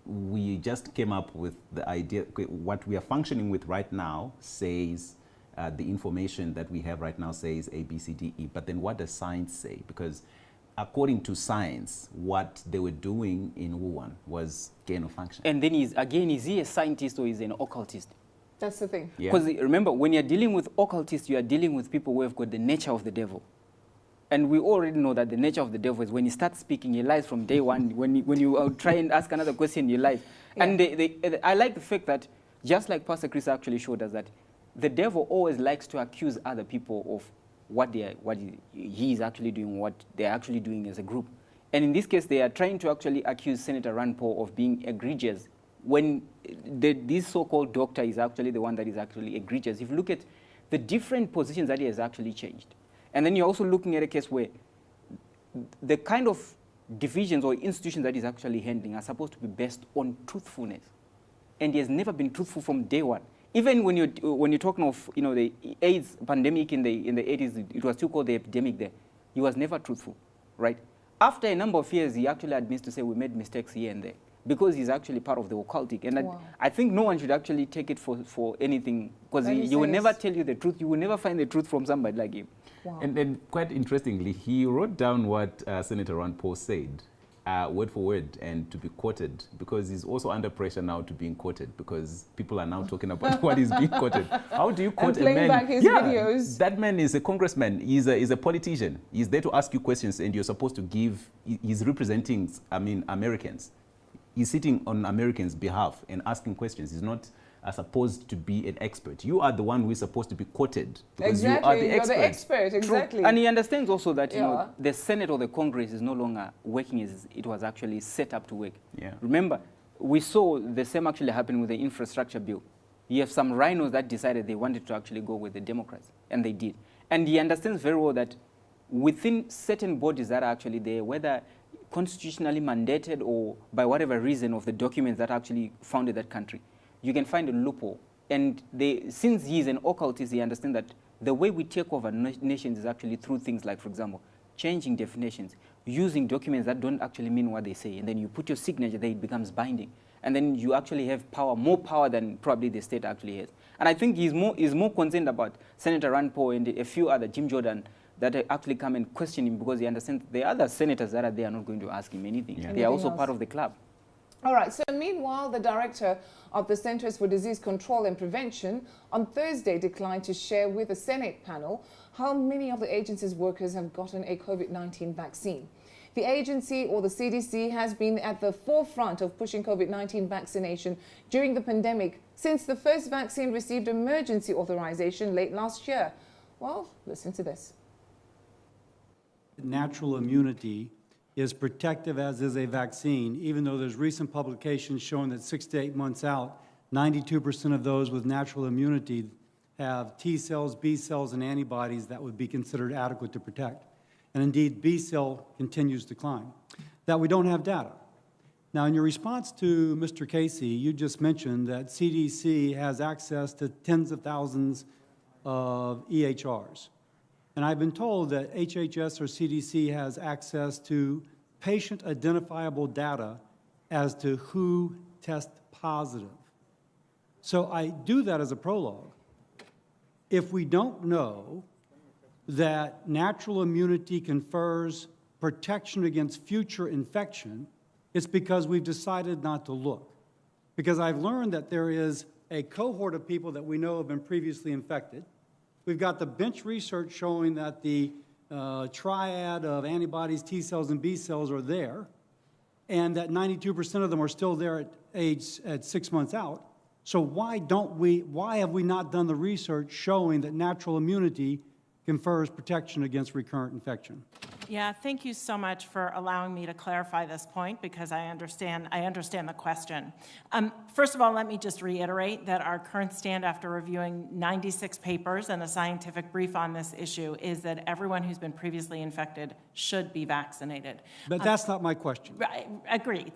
we just came up with the idea, what we are functioning with right now says, the information that we have right now says A, B, C, D, E, but then what does science say? Because according to science, what they were doing in Wuhan was gain of function. And then is he a scientist or is he an occultist? That's the thing. Because remember, when you're dealing with occultists, you are dealing with people who have got the nature of the devil. And we already know that the nature of the devil is when he starts speaking, he lies from day one. when you try and ask another question, he lies. Yeah. And I like the fact that, just like Pastor Chris actually showed us, that the devil always likes to accuse other people of what he is actually doing, what they're actually doing as a group. And in this case, they are trying to actually accuse Senator Rand Paul of being egregious, when this so-called doctor is actually the one that is actually egregious. If you look at the different positions that he has actually changed, and then you're also looking at a case where the kind of divisions or institutions that he's actually handling are supposed to be based on truthfulness, and he has never been truthful from day one. Even when you're talking of the AIDS pandemic in the 80s, it was still called the epidemic there. He was never truthful, right? After a number of years, he actually admits to say we made mistakes here and there, because he's actually part of the occultic. And Wow. I think no one should actually take it for anything, because he will never tell you the truth. You will never find the truth from somebody like him. Wow. And quite interestingly, he wrote down what Senator Rand Paul said, word for word, and to be quoted, because he's also under pressure now to being quoted, because people are now talking about what is being quoted. How do you quote And playing a man? back his videos. That man is a congressman. He's a politician. He's there to ask you questions, and you're supposed to give. He's representing, Americans. He's sitting on Americans' behalf and asking questions. He's not supposed to be an expert. You are the one who is supposed to be quoted, because Exactly. you are the You're expert. the expert, exactly. True. And he understands also that Yeah. the Senate or the Congress is no longer working as it was actually set up to work. Yeah. Remember, we saw the same actually happen with the infrastructure bill. You have some rhinos that decided they wanted to actually go with the Democrats, and they did. And he understands very well that within certain bodies that are actually there, whether constitutionally mandated or by whatever reason of the documents that actually founded that country, you can find a loophole. And since he's an occultist, he understands that the way we take over nations is actually through things like, for example, changing definitions, using documents that don't actually mean what they say, and then you put your signature there, it becomes binding. And then you actually have power, more power than probably the state actually has. And I think he's more concerned about Senator Rand Paul and a few other, Jim Jordan, that actually come and question him because he understands the other senators that are there are not going to ask him anything. Yeah. They are also Anything part else? of the club. All right, so meanwhile, the director of the Centers for Disease Control and Prevention on Thursday declined to share with the Senate panel how many of the agency's workers have gotten a COVID-19 vaccine. The agency, or the CDC, has been at the forefront of pushing COVID-19 vaccination during the pandemic since the first vaccine received emergency authorization late last year. Well, listen to this. Natural immunity is protective, as is a vaccine, even though there's recent publications showing that 6 to 8 months out, 92% of those with natural immunity have T cells, B cells, and antibodies that would be considered adequate to protect. And indeed, B cell continues to climb. That we don't have data. Now, in your response to Mr. Casey, you just mentioned that CDC has access to tens of thousands of EHRs. And I've been told that HHS or CDC has access to patient-identifiable data as to who tests positive. So I do that as a prologue. If we don't know that natural immunity confers protection against future infection, it's because we've decided not to look. Because I've learned that there is a cohort of people that we know have been previously infected. We've got the bench research showing that the triad of antibodies, T cells, and B cells are there, and that 92% of them are still there at 6 months out. So why have we not done the research showing that natural immunity confers protection against recurrent infection? Yeah, thank you so much for allowing me to clarify this point, because I understand the question. First of all, let me just reiterate that our current stand after reviewing 96 papers and a scientific brief on this issue is that everyone who's been previously infected should be vaccinated. But that's not my question. Right, agreed.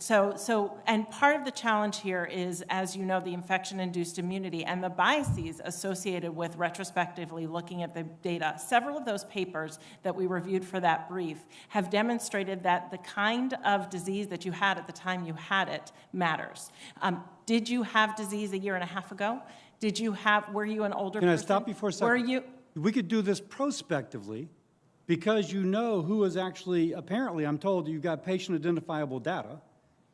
And part of the challenge here is, as you know, the infection-induced immunity and the biases associated with retrospectively looking at the data. Several of those papers that we reviewed for that brief have demonstrated that the kind of disease that you had at the time you had it matters. Did you have disease a year and a half ago? Were you an older person? Can I stop you for a second? We could do this prospectively, because you know who is actually, apparently I'm told you've got patient identifiable data,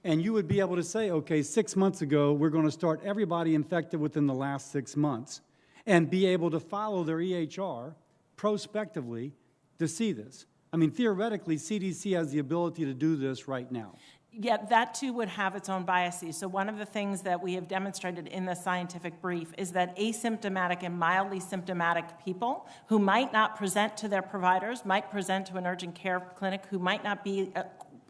and you would be able to say, okay, 6 months ago, we're going to start everybody infected within the last 6 months, and be able to follow their EHR prospectively to see this. I mean, theoretically, CDC has the ability to do this right now. Yeah, that too would have its own biases. So one of the things that we have demonstrated in the scientific brief is that asymptomatic and mildly symptomatic people who might not present to their providers, might present to an urgent care clinic, who might not be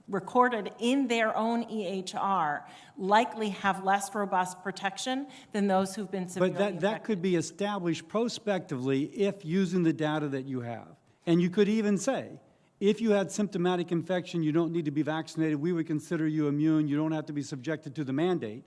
recorded in their own EHR, likely have less robust protection than those who've been severely infected. But that could be established prospectively if using the data that you have. And you could even say, if you had symptomatic infection, you don't need to be vaccinated. We would consider you immune. You don't have to be subjected to the mandate.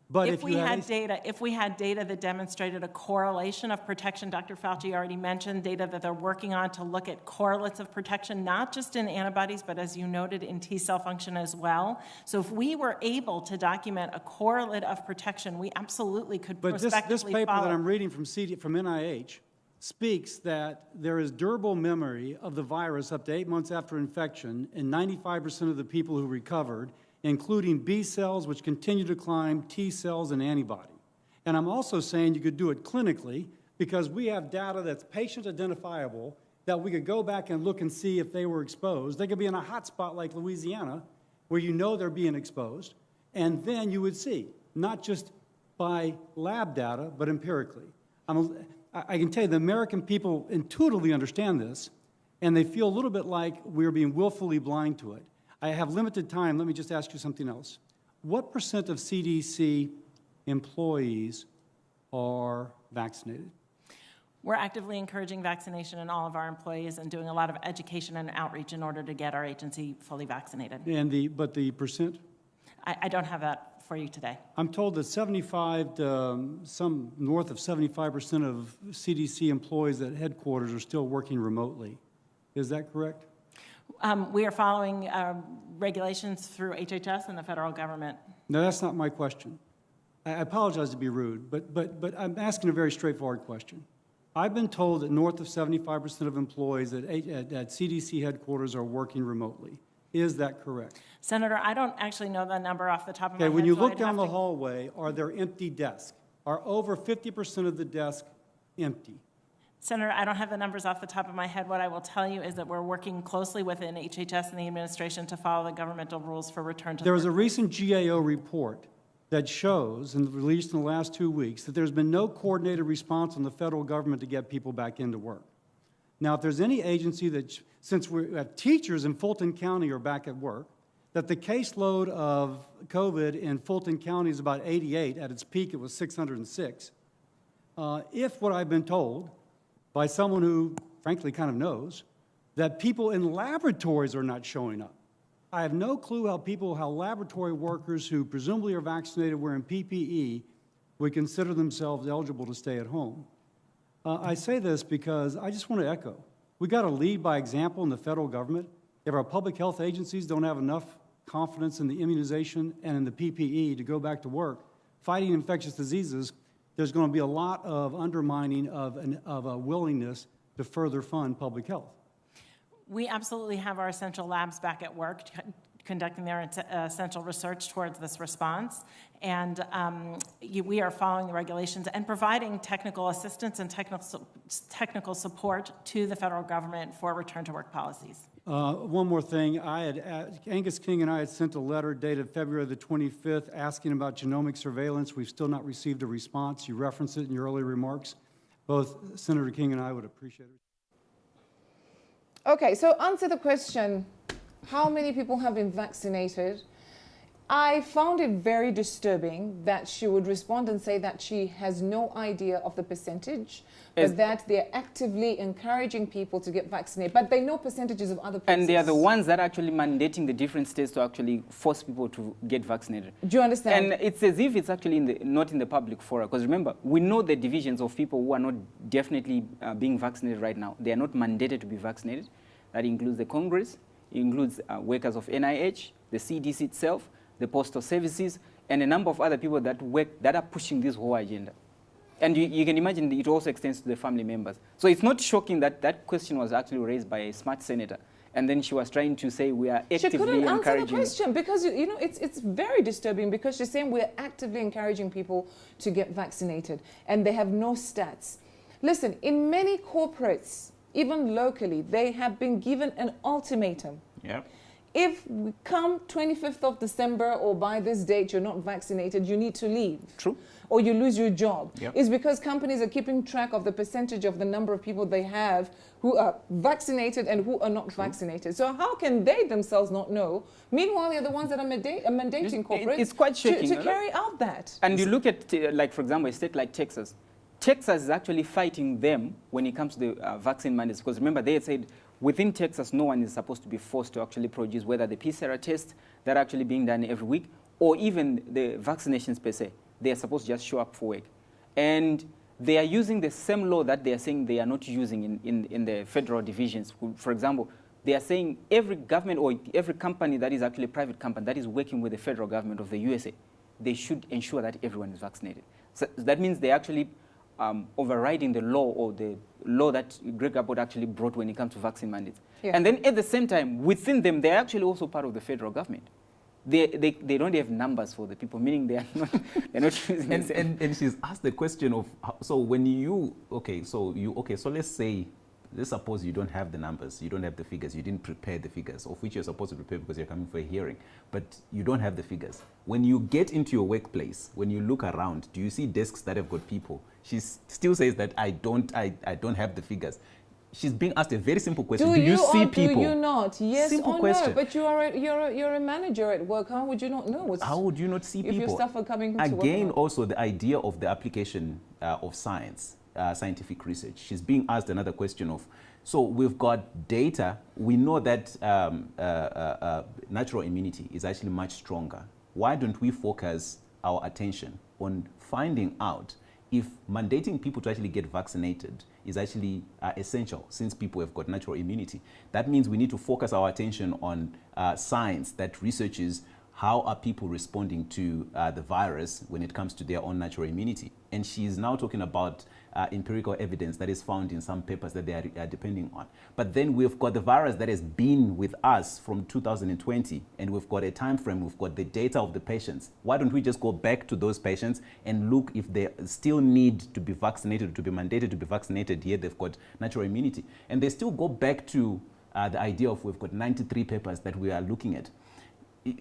But if we had data that demonstrated a correlation of protection, Dr. Fauci already mentioned data that they're working on to look at correlates of protection, not just in antibodies, but as you noted, in T cell function as well. So if we were able to document a correlate of protection, we absolutely could prospectively But this paper follow. that I'm reading from NIH speaks that there is durable memory of the virus up to 8 months after infection in 95% of the people who recovered, including B cells, which continue to climb, T cells, and antibody. And I'm also saying you could do it clinically, because we have data that's patient identifiable that we could go back and look and see if they were exposed. They could be in a hot spot like Louisiana, where you know they're being exposed, and then you would see, not just by lab data, but empirically. I can tell you the American people intuitively understand this, and they feel a little bit like we're being willfully blind to it. I have limited time. Let me just ask you something else. What % of CDC employees are vaccinated? We're actively encouraging vaccination in all of our employees and doing a lot of education and outreach in order to get our agency fully vaccinated. But the percent? I don't have that for you today. I'm told that some north of 75% of CDC employees at headquarters are still working remotely. Is that correct? We are following regulations through HHS and the federal government. No, that's not my question. I apologize to be rude, but I'm asking a very straightforward question. I've been told that north of 75% of employees at CDC headquarters are working remotely. Is that correct? Senator, I don't actually know the number off the top of my Okay, head. when you so look I'd down have the to- hallway, are there empty desks? Are over 50% of the desks empty? Senator, I don't have the numbers off the top of my head. What I will tell you is that we're working closely within HHS and the administration to follow the governmental rules for return to the There was a workplace. recent GAO report that shows, and released in the last 2 weeks, that there's been no coordinated response from the federal government to get people back into work. Now, if there's any agency that, since we have teachers in Fulton County are back at work, that the caseload of COVID in Fulton County is about 88. At its peak, it was 606. If what I've been told by someone who, frankly, kind of knows, that people in laboratories are not showing up. I have no clue how laboratory workers who presumably are vaccinated wearing PPE would consider themselves eligible to stay at home. I say this because I just want to echo. We got to lead by example in the federal government. If our public health agencies don't have enough confidence in the immunization and in the PPE to go back to work, fighting infectious diseases, there's going to be a lot of undermining of a willingness to further fund public health. We absolutely have our essential labs back at work conducting their essential research towards this response. And we are following the regulations and providing technical assistance and technical support to the federal government for return to work policies. One more thing, Angus King and I had sent a letter dated February the 25th asking about genomic surveillance. We've still not received a response. You referenced it in your earlier remarks. Both Senator King and I would appreciate it. Okay, so answer the question, how many people have been vaccinated? I found it very disturbing that she would respond and say that she has no idea of the percentage, but that they're actively encouraging people to get vaccinated. But they know percentages of other places. And they are the ones that are actually mandating the different states to actually force people to get vaccinated. Do you understand? And it's as if it's actually not in the public forum. Because remember, we know the divisions of people who are not definitely being vaccinated right now. They are not mandated to be vaccinated. That includes the Congress, it includes workers of NIH, the CDC itself, the postal services, and a number of other people that are pushing this whole agenda. And you can imagine it also extends to the family members. So it's not shocking that that question was actually raised by a smart senator. And then she was trying to say we are actively encouraging. She couldn't answer the question because, you know, it's very disturbing because she's saying we're actively encouraging people to get vaccinated and they have no stats. Listen, in many corporates, even locally, they have been given an ultimatum. Yep. If we come 25th of December or by this date you're not vaccinated, you need to leave. True. Or you lose your job. Yep. It's because companies are keeping track of the percentage of the number of people they have who are vaccinated and who are not vaccinated. So how can they themselves not know? Meanwhile, they're the ones that are mandating corporates it's quite shocking, to carry out that. And you look at, like, for example, a state like Texas. Texas is actually fighting them when it comes to the vaccine mandates. Because remember, they had said within Texas, no one is supposed to be forced to actually produce whether the PCR tests that are actually being done every week or even the vaccinations per se. They are supposed to just show up for work. And they are using the same law that they are saying they are not using in the federal divisions. For example, they are saying every government or every company that is actually a private company that is working with the federal government of the USA, they should ensure that everyone is vaccinated. So that means they actually overriding the law or the law that Greg Abbott actually brought when it comes to vaccine mandates. Yeah. And then at the same time, within them, they're actually also part of the federal government. They don't have numbers for the people, meaning they are not, they're not using and she's asked the question of, so when you, so let's suppose you don't have the numbers, you don't have the figures, you didn't prepare the figures, of which you're supposed to prepare because you're coming for a hearing, but you don't have the figures. When you get into your workplace, when you look around, do you see desks that have got people? She still says that I don't have the figures. She's being asked a very simple question. Do you see people? Do you not? Yes simple or question. No? But you're a manager at work. How would you not know? How would you not see people? If your staff are coming to work. Again, also the idea of the application of science, scientific research. She's being asked another question of, so we've got data. We know that natural immunity is actually much stronger. Why don't we focus our attention on finding out if mandating people to actually get vaccinated is actually essential since people have got natural immunity? That means we need to focus our attention on science that researches how are people responding to the virus when it comes to their own natural immunity. And she is now talking about empirical evidence that is found in some papers that they are depending on. But then we've got the virus that has been with us from 2020, and we've got a time frame, we've got the data of the patients. Why don't we just go back to those patients and look if they still need to be vaccinated, to be mandated to be vaccinated? Here they've got natural immunity. And they still go back to the idea of we've got 93 papers that we are looking at.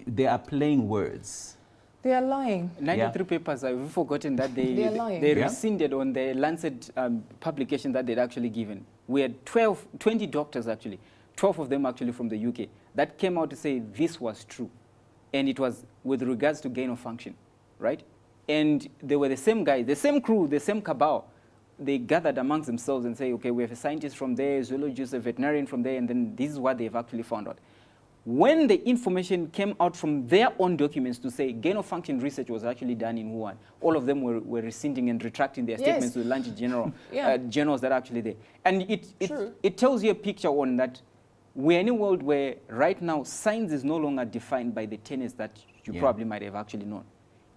They are playing words. They are lying. 93 papers, I've forgotten that they lying. rescinded on the Lancet publication that they'd actually given. We had 20 doctors actually, 12 of them actually from the UK, that came out to say this was true. And it was with regards to gain of function, right? And they were the same guys, the same crew, the same cabal. They gathered amongst themselves and say, okay, we have a scientist from there, a zoologist, a veterinarian from there, and then this is what they've actually found out. When the information came out from their own documents to say gain-of-function research was actually done in Wuhan, all of them were rescinding and retracting their statements to the Lancet journals that are actually there. And it tells you a picture on that we're in a world where right now science is no longer defined by the tenets that you probably might have actually known.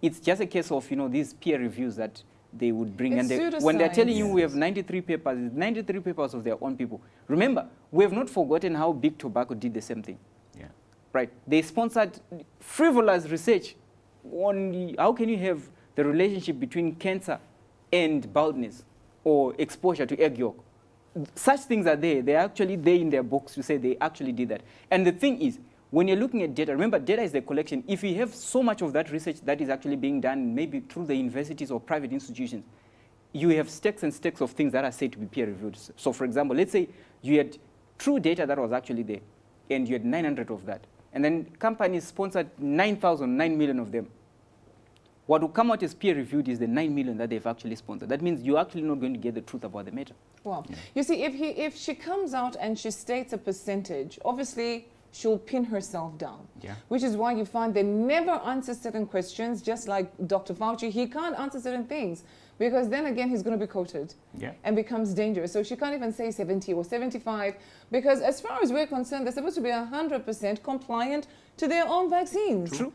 It's just a case of, these peer reviews that they would bring. It's and when they're telling you we have 93 papers, it's 93 papers of their own people. Remember, we have not forgotten how big tobacco did the same thing. Right, they sponsored frivolous research on how can you have the relationship between cancer and baldness or exposure to egg yolk. Such things are there. They're actually there in their books to say they actually did that. And the thing is, when you're looking at data, remember, data is the collection. If you have so much of that research that is actually being done, maybe through the universities or private institutions, you have stacks and stacks of things that are said to be peer-reviewed. So, for example, let's say you had true data that was actually there, and you had 900 of that. And then companies sponsored 9 million of them. What will come out as peer-reviewed is the 9 million that they've actually sponsored. That means you're actually not going to get the truth about the matter. Wow. You see, if she comes out and she states a percentage, obviously she'll pin herself down. Which is why you find they never answer certain questions, just like Dr. Fauci. He can't answer certain things because then again he's going to be quoted and becomes dangerous. So she can't even say 70 or 75 because as far as we're concerned, they're supposed to be 100% compliant to their own vaccines. True.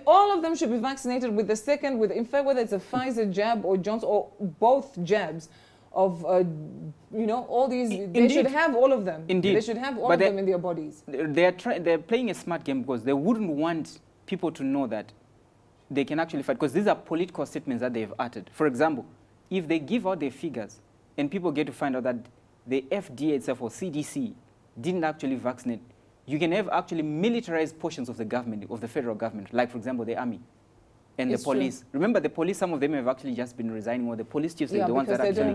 All of them should be vaccinated with the second, in fact, whether it's a Pfizer jab or Johnson or both jabs of, all these. They should have all of them. Indeed. They should have all of them in their bodies. They're playing a smart game because they wouldn't want people to know that they can actually fight, because these are political statements that they've uttered. For example, if they give out their figures and people get to find out that the FDA itself or CDC didn't actually vaccinate, you can have actually militarized portions of the government, of the federal government, like, for example, the army and the police. True. Remember, the police, some of them have actually just been resigning, or the police chiefs are the ones that are actually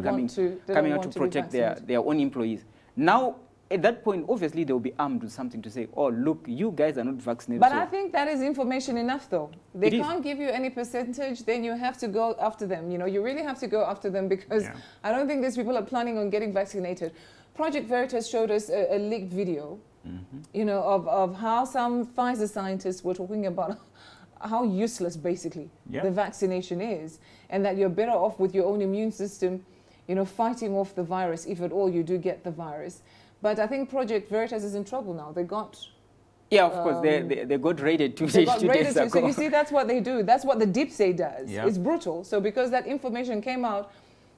coming out to protect their own employees. Now, at that point, obviously, they'll be armed with something to say, oh, look, you guys are not vaccinated. But I think that is information enough, though. They can't give you any percentage, then you have to go after them. You really have to go after them because I don't think these people are planning on getting vaccinated. Project Veritas showed us a leaked video, of how some Pfizer scientists were talking about how useless, basically, the vaccination is, and that you're better off with your own immune system, fighting off the virus, if at all you do get the virus. But I think Project Veritas is in trouble now. They got... Yeah, of course. They got raided 2 days ago. So you see, that's what they do. That's what the deep state does. It's brutal. So because that information came out,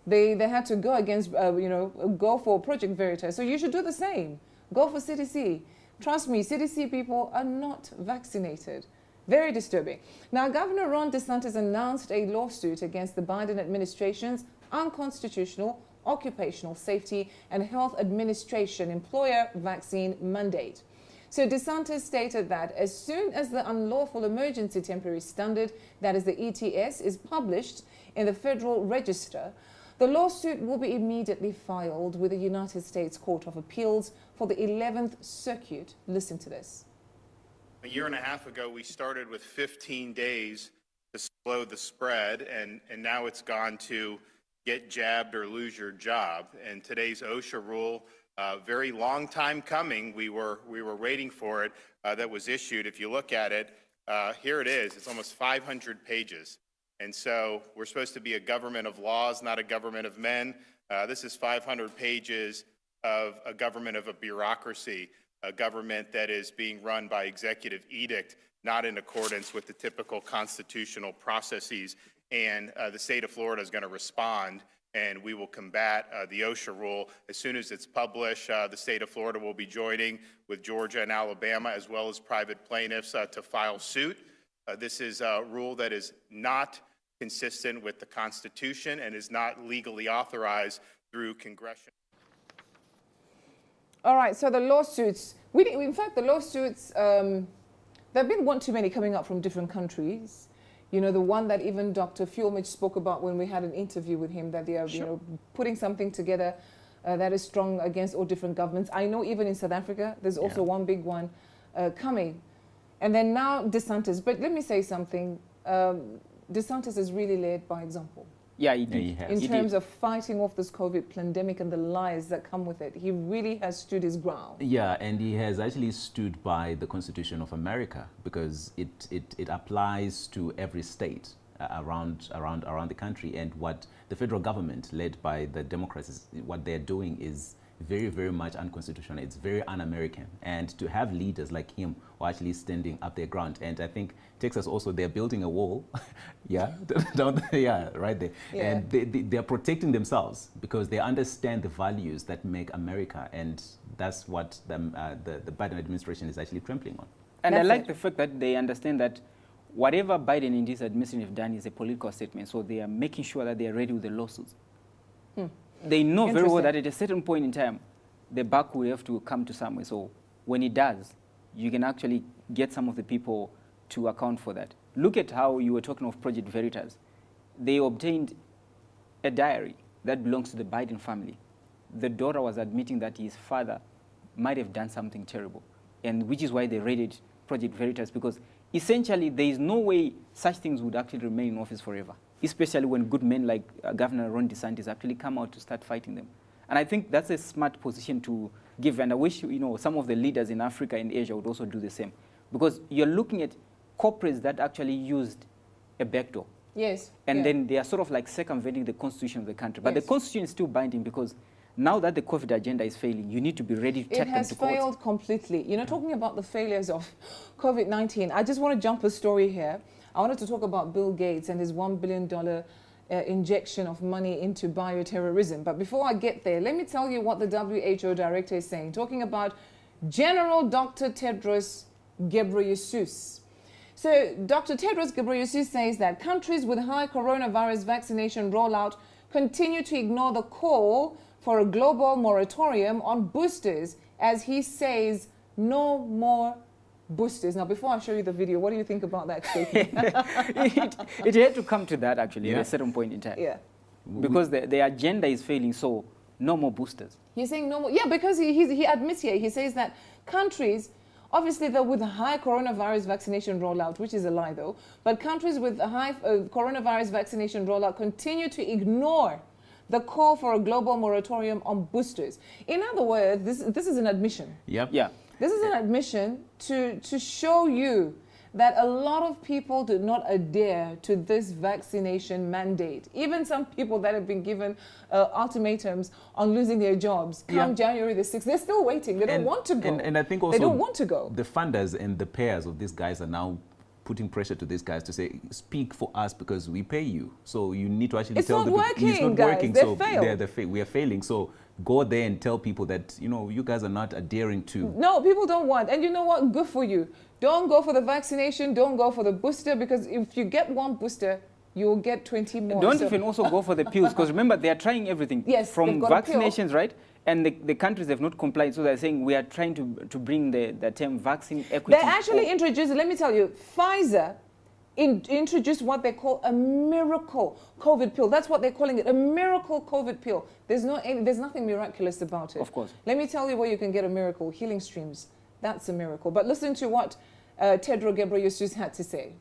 they had to go against, go for Project Veritas. So you should do the same. Go for CDC. Trust me, CDC people are not vaccinated. Very disturbing. Now, Governor Ron DeSantis announced a lawsuit against the Biden administration's unconstitutional Occupational Safety and Health Administration employer vaccine mandate. So DeSantis stated that as soon as the Unlawful Emergency Temporary Standard, that is the ETS, is published in the Federal Register, the lawsuit will be immediately filed with the United States Court of Appeals for the 11th Circuit. Listen to this. A year and a half ago, we started with 15 days to slow the spread, and now it's gone to get jabbed or lose your job. And today's OSHA rule, very long time coming, we were waiting for it, that was issued. If you look at it, here it is. It's almost 500 pages. And so we're supposed to be a government of laws, not a government of men. This is 500 pages of a government of a bureaucracy, a government that is being run by executive edict, not in accordance with the typical constitutional processes and the state of Florida is going to respond, and we will combat the OSHA rule. As soon as it's published, the state of Florida will be joining with Georgia and Alabama, as well as private plaintiffs, to file suit. This is a rule that is not consistent with the Constitution and is not legally authorized through congressional. All right, so the lawsuits, in fact, the lawsuits, there have been one too many coming up from different countries. You know, the one that even Dr. Fulmich spoke about when we had an interview with him, that they are, you know, putting something together that is strong against all different governments. I know even in South Africa, there's also one big one coming. And then now DeSantis. But let me say something. DeSantis is really led by example. Yeah, he has. In terms of fighting off this COVID pandemic and the lies that come with it. He really has stood his ground. Yeah, and he has actually stood by the Constitution of America, because it applies to every state around the country. And what the federal government, led by the Democrats, what they're doing is very, very much unconstitutional. It's very un-American. And to have leaders like him who are actually standing up their ground. And I think Texas also, they're building a wall. Yeah, yeah, right there. Yeah. And they're protecting themselves because they understand the values that make America. And that's what the Biden administration is actually trampling on. And I like the fact that they understand that whatever Biden and his administration have done is a political statement. So they are making sure that they are ready with the lawsuits. They know very well that at a certain point in time, the buck will have to come to somewhere. So when it does, you can actually get some of the people to account for that. Look at how you were talking of Project Veritas. They obtained a diary that belongs to the Biden family. The daughter was admitting that his father might have done something terrible, and which is why they raided Project Veritas, because essentially there is no way such things would actually remain in office forever, especially when good men like Governor Ron DeSantis actually come out to start fighting them. And I think that's a smart position to give, and I wish, you know, some of the leaders in Africa and Asia would also do the same, because you're looking at corporates that actually used a backdoor. Yes. And then they are sort of like circumventing the constitution of the country. But the constitution is still binding, because now that the COVID agenda is failing, you need to be ready to take them to court. It has failed completely. You know, talking about the failures of COVID-19, I just want to jump a story here. I wanted to talk about Bill Gates and his $1 billion injection of money into bioterrorism. But before I get there, let me tell you what the WHO director is saying, talking about General Dr. Tedros Ghebreyesus. So Dr. Tedros Ghebreyesus says that countries with high coronavirus vaccination rollout continue to ignore the call for a global moratorium on boosters, as he says, no more boosters. Now, before I show you the video, what do you think about that statement? it had to come to that, actually, at a certain point in time. Yeah. Because the agenda is failing, so no more boosters. He's saying no more. Yeah, because he admits here, he says that countries, obviously they're with a high coronavirus vaccination rollout, which is a lie though, but countries with a high coronavirus vaccination rollout continue to ignore the call for a global moratorium on boosters. In other words, this is an admission. Yep. Yeah. This is an admission to show you that a lot of people did not adhere to this vaccination mandate. Even some people that have been given ultimatums on losing their jobs come January the 6th, they're still waiting. They don't want to go. And I think also they don't want to go. The funders and the payers of these guys are now putting pressure to these guys to say, speak for us because we pay you. So you need to actually tell the people it's not working. They failed. We are failing. So go there and tell people that, you know, you guys are not adhering to. No, people don't want. And you know what? Good for you. Don't go for the vaccination. Don't go for the booster, because if you get one booster, you will get 20 more. Don't even also go for the pills, because remember, they are trying everything. Yes, from vaccinations, right? And the countries have not complied, so they're saying we are trying to bring the term vaccine equity. They actually introduced, let me tell you, Pfizer introduced what they call a miracle COVID pill. That's what they're calling it, a miracle COVID pill. There's nothing miraculous about it. Of course. Let me tell you where you can get a miracle, healing streams. That's a miracle. But listen to what Tedros Ghebreyesus had to say.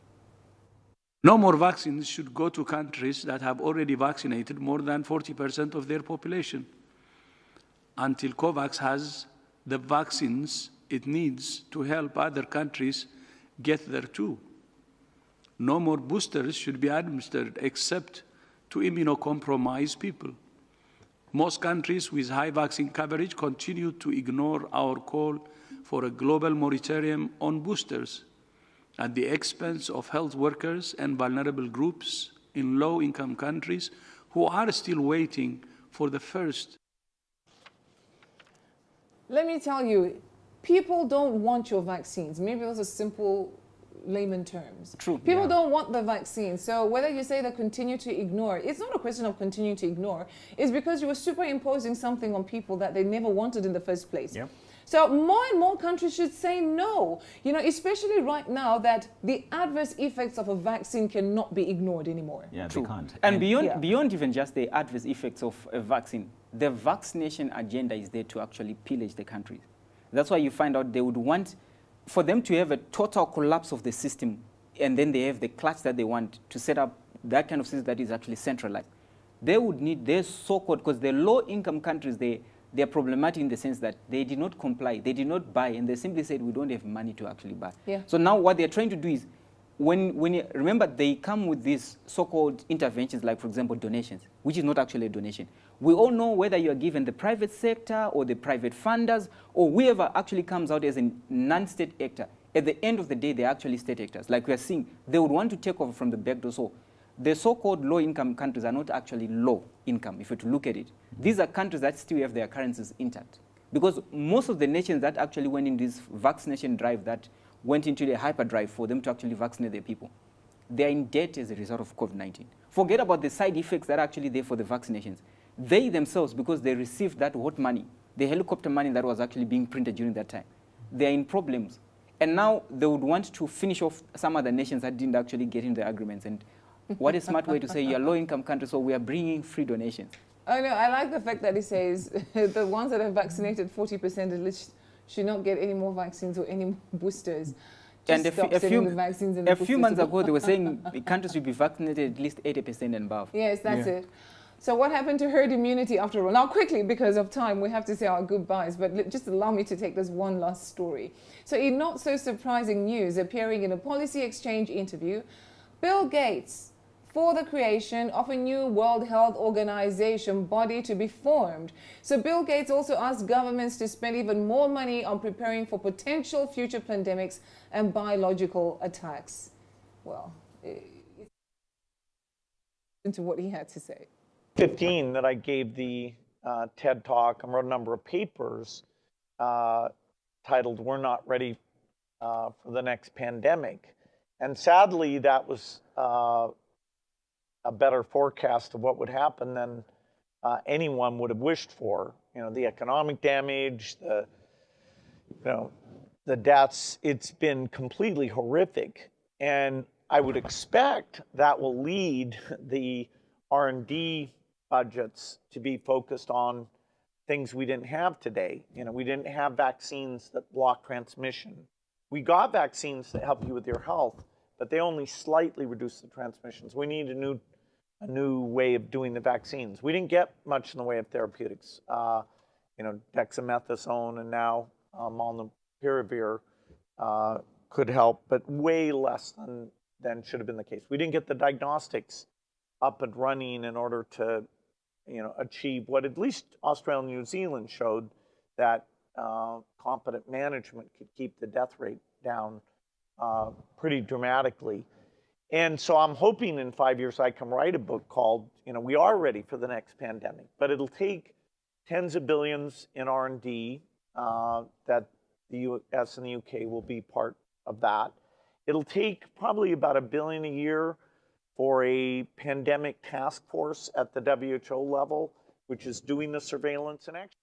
No more vaccines should go to countries that have already vaccinated more than 40% of their population, until COVAX has the vaccines it needs to help other countries get there too. No more boosters should be administered except to immunocompromised people. Most countries with high vaccine coverage continue to ignore our call for a global moratorium on boosters at the expense of health workers and vulnerable groups in low-income countries who are still waiting for the first. Let me tell you, people don't want your vaccines. Maybe those are simple layman terms. True. People don't want the vaccine. So whether you say they continue to ignore, it's not a question of continuing to ignore. It's because you were superimposing something on people that they never wanted in the first place. Yep. So more and more countries should say no, you know, especially right now that the adverse effects of a vaccine cannot be ignored anymore. Yeah, True. they can't. And beyond even just the adverse effects of a vaccine, the vaccination agenda is there to actually pillage the countries. That's why you find out they would want for them to have a total collapse of the system, and then they have the clutch that they want to set up that kind of system that is actually centralized. They would need their so-called, because the low-income countries, they're problematic in the sense that they did not comply, they did not buy, and they simply said, we don't have money to actually buy. Yeah. So now what they're trying to do is, when you, remember, they come with these so-called interventions, like, for example, donations, which is not actually a donation. We all know whether you are given the private sector or the private funders or whoever actually comes out as a non-state actor, at the end of the day, they're actually state actors. Like we are seeing, they would want to take over from the back door. So the so-called low-income countries are not actually low income, if you were to look at it. These are countries that still have their currencies intact. Because most of the nations that actually went in this vaccination drive, that went into the hyperdrive for them to actually vaccinate their people, they are in debt as a result of COVID-19. Forget about the side effects that are actually there for the vaccinations. They themselves, because they received that hot money, the helicopter money that was actually being printed during that time, they are in problems. And now they would want to finish off some other nations that didn't actually get in the agreements. And what a smart way to say you're a low-income country, so we are bringing free donations. I know, I like the fact that he says the ones that have vaccinated 40% at least should not get any more vaccines or any more boosters. And a few months ago, they were saying the countries should be vaccinated at least 80% and above. Yes, that's it. So what happened to herd immunity after all? Now, quickly, because of time, we have to say our goodbyes, but just allow me to take this one last story. So in not so surprising news, appearing in a policy exchange interview, Bill Gates for the creation of a new World Health Organization body to be formed. So Bill Gates also asked governments to spend even more money on preparing for potential future pandemics and biological attacks. Well, into what he had to say. 15 that I gave the TED Talk and wrote a number of papers titled "We're Not Ready for the Next Pandemic." And sadly, that was a better forecast of what would happen than anyone would have wished for. You know, the economic damage, the deaths, it's been completely horrific. And I would expect that will lead the R&D budgets to be focused on things we didn't have today. You know, we didn't have vaccines that block transmission. We got vaccines that help you with your health, but they only slightly reduce the transmissions. We need a new way of doing the vaccines. We didn't get much in the way of therapeutics. You know, dexamethasone and now molnupiravir could help, but way less than should have been the case. We didn't get the diagnostics up and running in order to, you know, achieve what at least Australia and New Zealand showed, that competent management could keep the death rate down pretty dramatically. And so I'm hoping in 5 years I can write a book called, you know, We Are Ready for the Next Pandemic. But it'll take tens of billions in R&D that the US and the UK will be part of that. It'll take probably about $1 billion a year for a pandemic task force at the WHO level, which is doing the surveillance and action.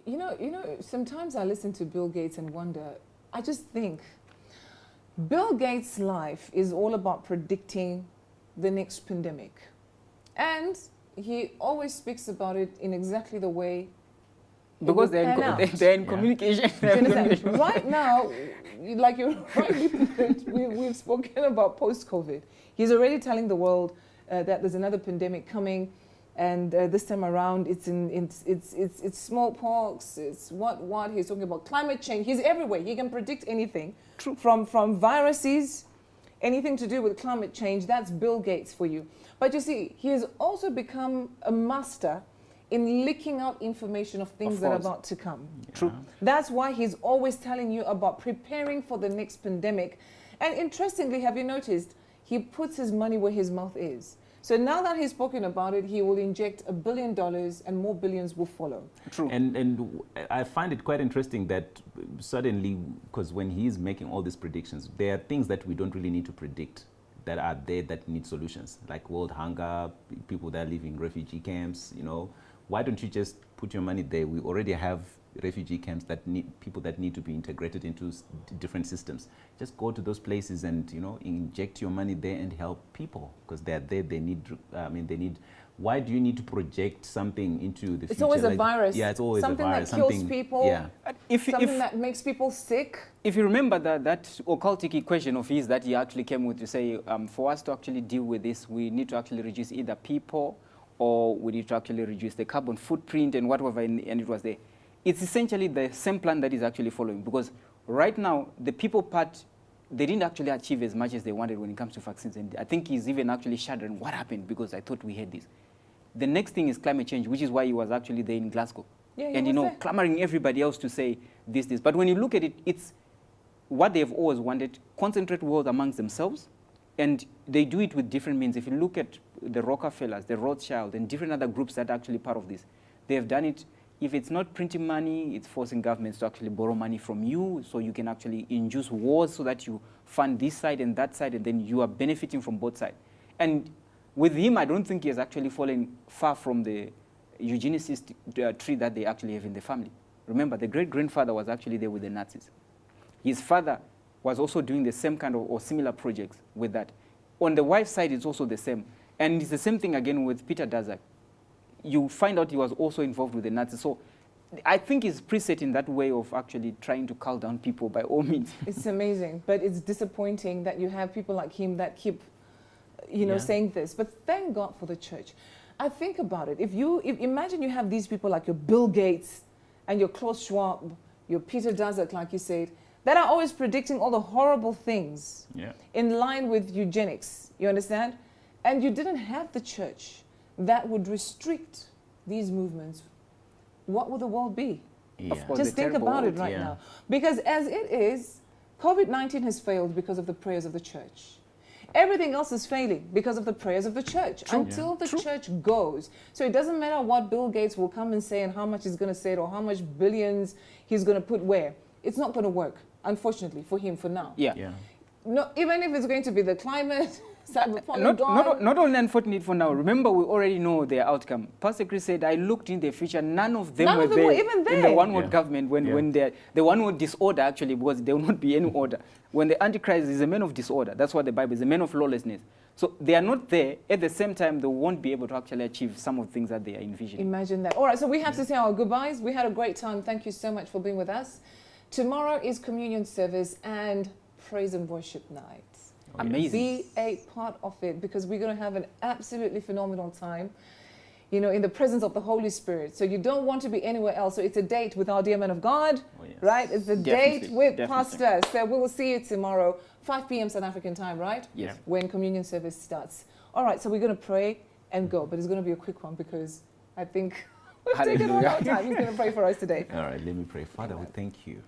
You know, sometimes I listen to Bill Gates and wonder, I just think, Bill Gates' life is all about predicting the next pandemic. And he always speaks about it in exactly the way because they're in communication. Right now, like you rightly put, we've spoken about post-COVID. He's already telling the world that there's another pandemic coming, and this time around it's smallpox. It's what he's talking about climate change. He's everywhere. He can predict anything, from viruses, anything to do with climate change. That's Bill Gates for you. But you see, he has also become a master in leaking out information of things that are about to come. True. That's why he's always telling you about preparing for the next pandemic. And interestingly, have you noticed, he puts his money where his mouth is. So now that he's spoken about it, he will inject $1 billion and more billions will follow. True. And I find it quite interesting that suddenly, because when he's making all these predictions, there are things that we don't really need to predict that are there that need solutions, like world hunger, people that live in refugee camps, you know. Why don't you just put your money there? We already have refugee camps that need people that need to be integrated into different systems. Just go to those places and, you know, inject your money there and help people, because they're there. They need. They need. Why do you need to project something into the future? It's always a virus. Yeah, it's always something a virus. That kills people. Yeah. Something that makes people sick. If you remember that occultic equation of his that he actually came with to say, for us to actually deal with this, we need to actually reduce either people or we need to actually reduce the carbon footprint and whatever, and it was there. It's essentially the same plan that is actually following, because right now, the people part, they didn't actually achieve as much as they wanted when it comes to vaccines. And I think he's even actually shuddering, what happened? Because I thought we had this. The next thing is climate change, which is why he was actually there in Glasgow. Yeah, and, you know, there. clamoring everybody else to say this. But when you look at it, it's what they've always wanted, concentrate wealth amongst themselves. And they do it with different means. If you look at the Rockefellers, the Rothschild, and different other groups that are actually part of this, they have done it. If it's not printing money, it's forcing governments to actually borrow money from you so you can actually induce wars so that you fund this side and that side, and then you are benefiting from both sides. And with him, I don't think he has actually fallen far from the eugenicist tree that they actually have in the family. Remember, the great-grandfather was actually there with the Nazis. His father was also doing the same kind of or similar projects with that. On the wife's side, it's also the same. And it's the same thing again with Peter Daszak. You find out he was also involved with the Nazis. So I think he's preset in that way of actually trying to cull down people by all means. It's amazing, but it's disappointing that you have people like him that keep, you know, saying this. But thank God for the church. I think about it. If imagine you have these people like your Bill Gates and your Klaus Schwab, your Peter Daszak, like you said, that are always predicting all the horrible things in line with eugenics. You understand? And you didn't have the church that would restrict these movements. What would the world be? Yeah. Just think about it right now. Because as it is, COVID-19 has failed because of the prayers of the church. Everything else is failing because of the prayers of the church until the church goes. So it doesn't matter what Bill Gates will come and say and how much he's going to say it or how much billions he's going to put where. It's not going to work, unfortunately, for him for now. No, even if it's going to be the climate, not only unfortunate for now. Remember, we already know their outcome. Pastor Chris said, I looked in the future, none of them were there even there in the one world government when the one world disorder actually, because there will not be any order. When the Antichrist is a man of disorder, that's what the Bible is, a man of lawlessness. So they are not there. At the same time, they won't be able to actually achieve some of the things that they are envisioning. Imagine that. All right, so we have to say our goodbyes. We had a great time. Thank you so much for being with us. Tomorrow is communion service and praise and worship night. Amazing. Be a part of it, because we're going to have an absolutely phenomenal time, you know, in the presence of the Holy Spirit. So you don't want to be anywhere else. So it's a date with our dear man of God, right? It's a date with Pastor. So we will see you tomorrow, 5 p.m. South African time, right? Yes. When communion service starts. All right, so we're going to pray and go, but it's going to be a quick one because I think we've taken all our time. He's going to pray for us today. All right, let me pray. Father, we thank you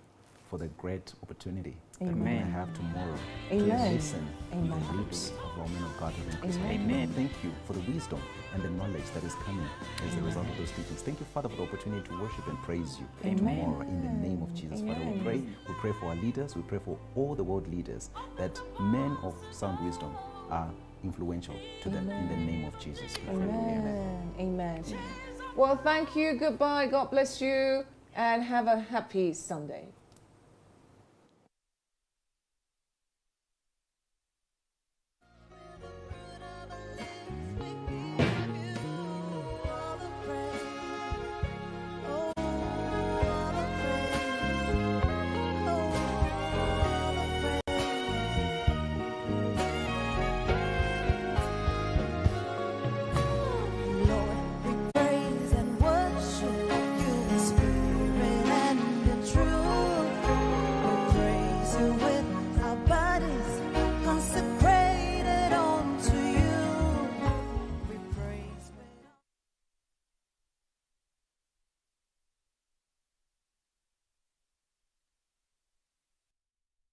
for the great opportunity that we Amen. may have tomorrow to Amen. listen to the lips of our men of God. Amen. Thank you for the wisdom and the knowledge that is coming as a result of those teachings. Thank you, Father, for the opportunity to worship and praise you tomorrow in the name of Jesus. Father, we pray for our leaders, we pray for all the world leaders, that men of sound wisdom are influential to them in the name of Jesus. Amen. Well, thank you. Goodbye. God bless you. And have a happy Sunday.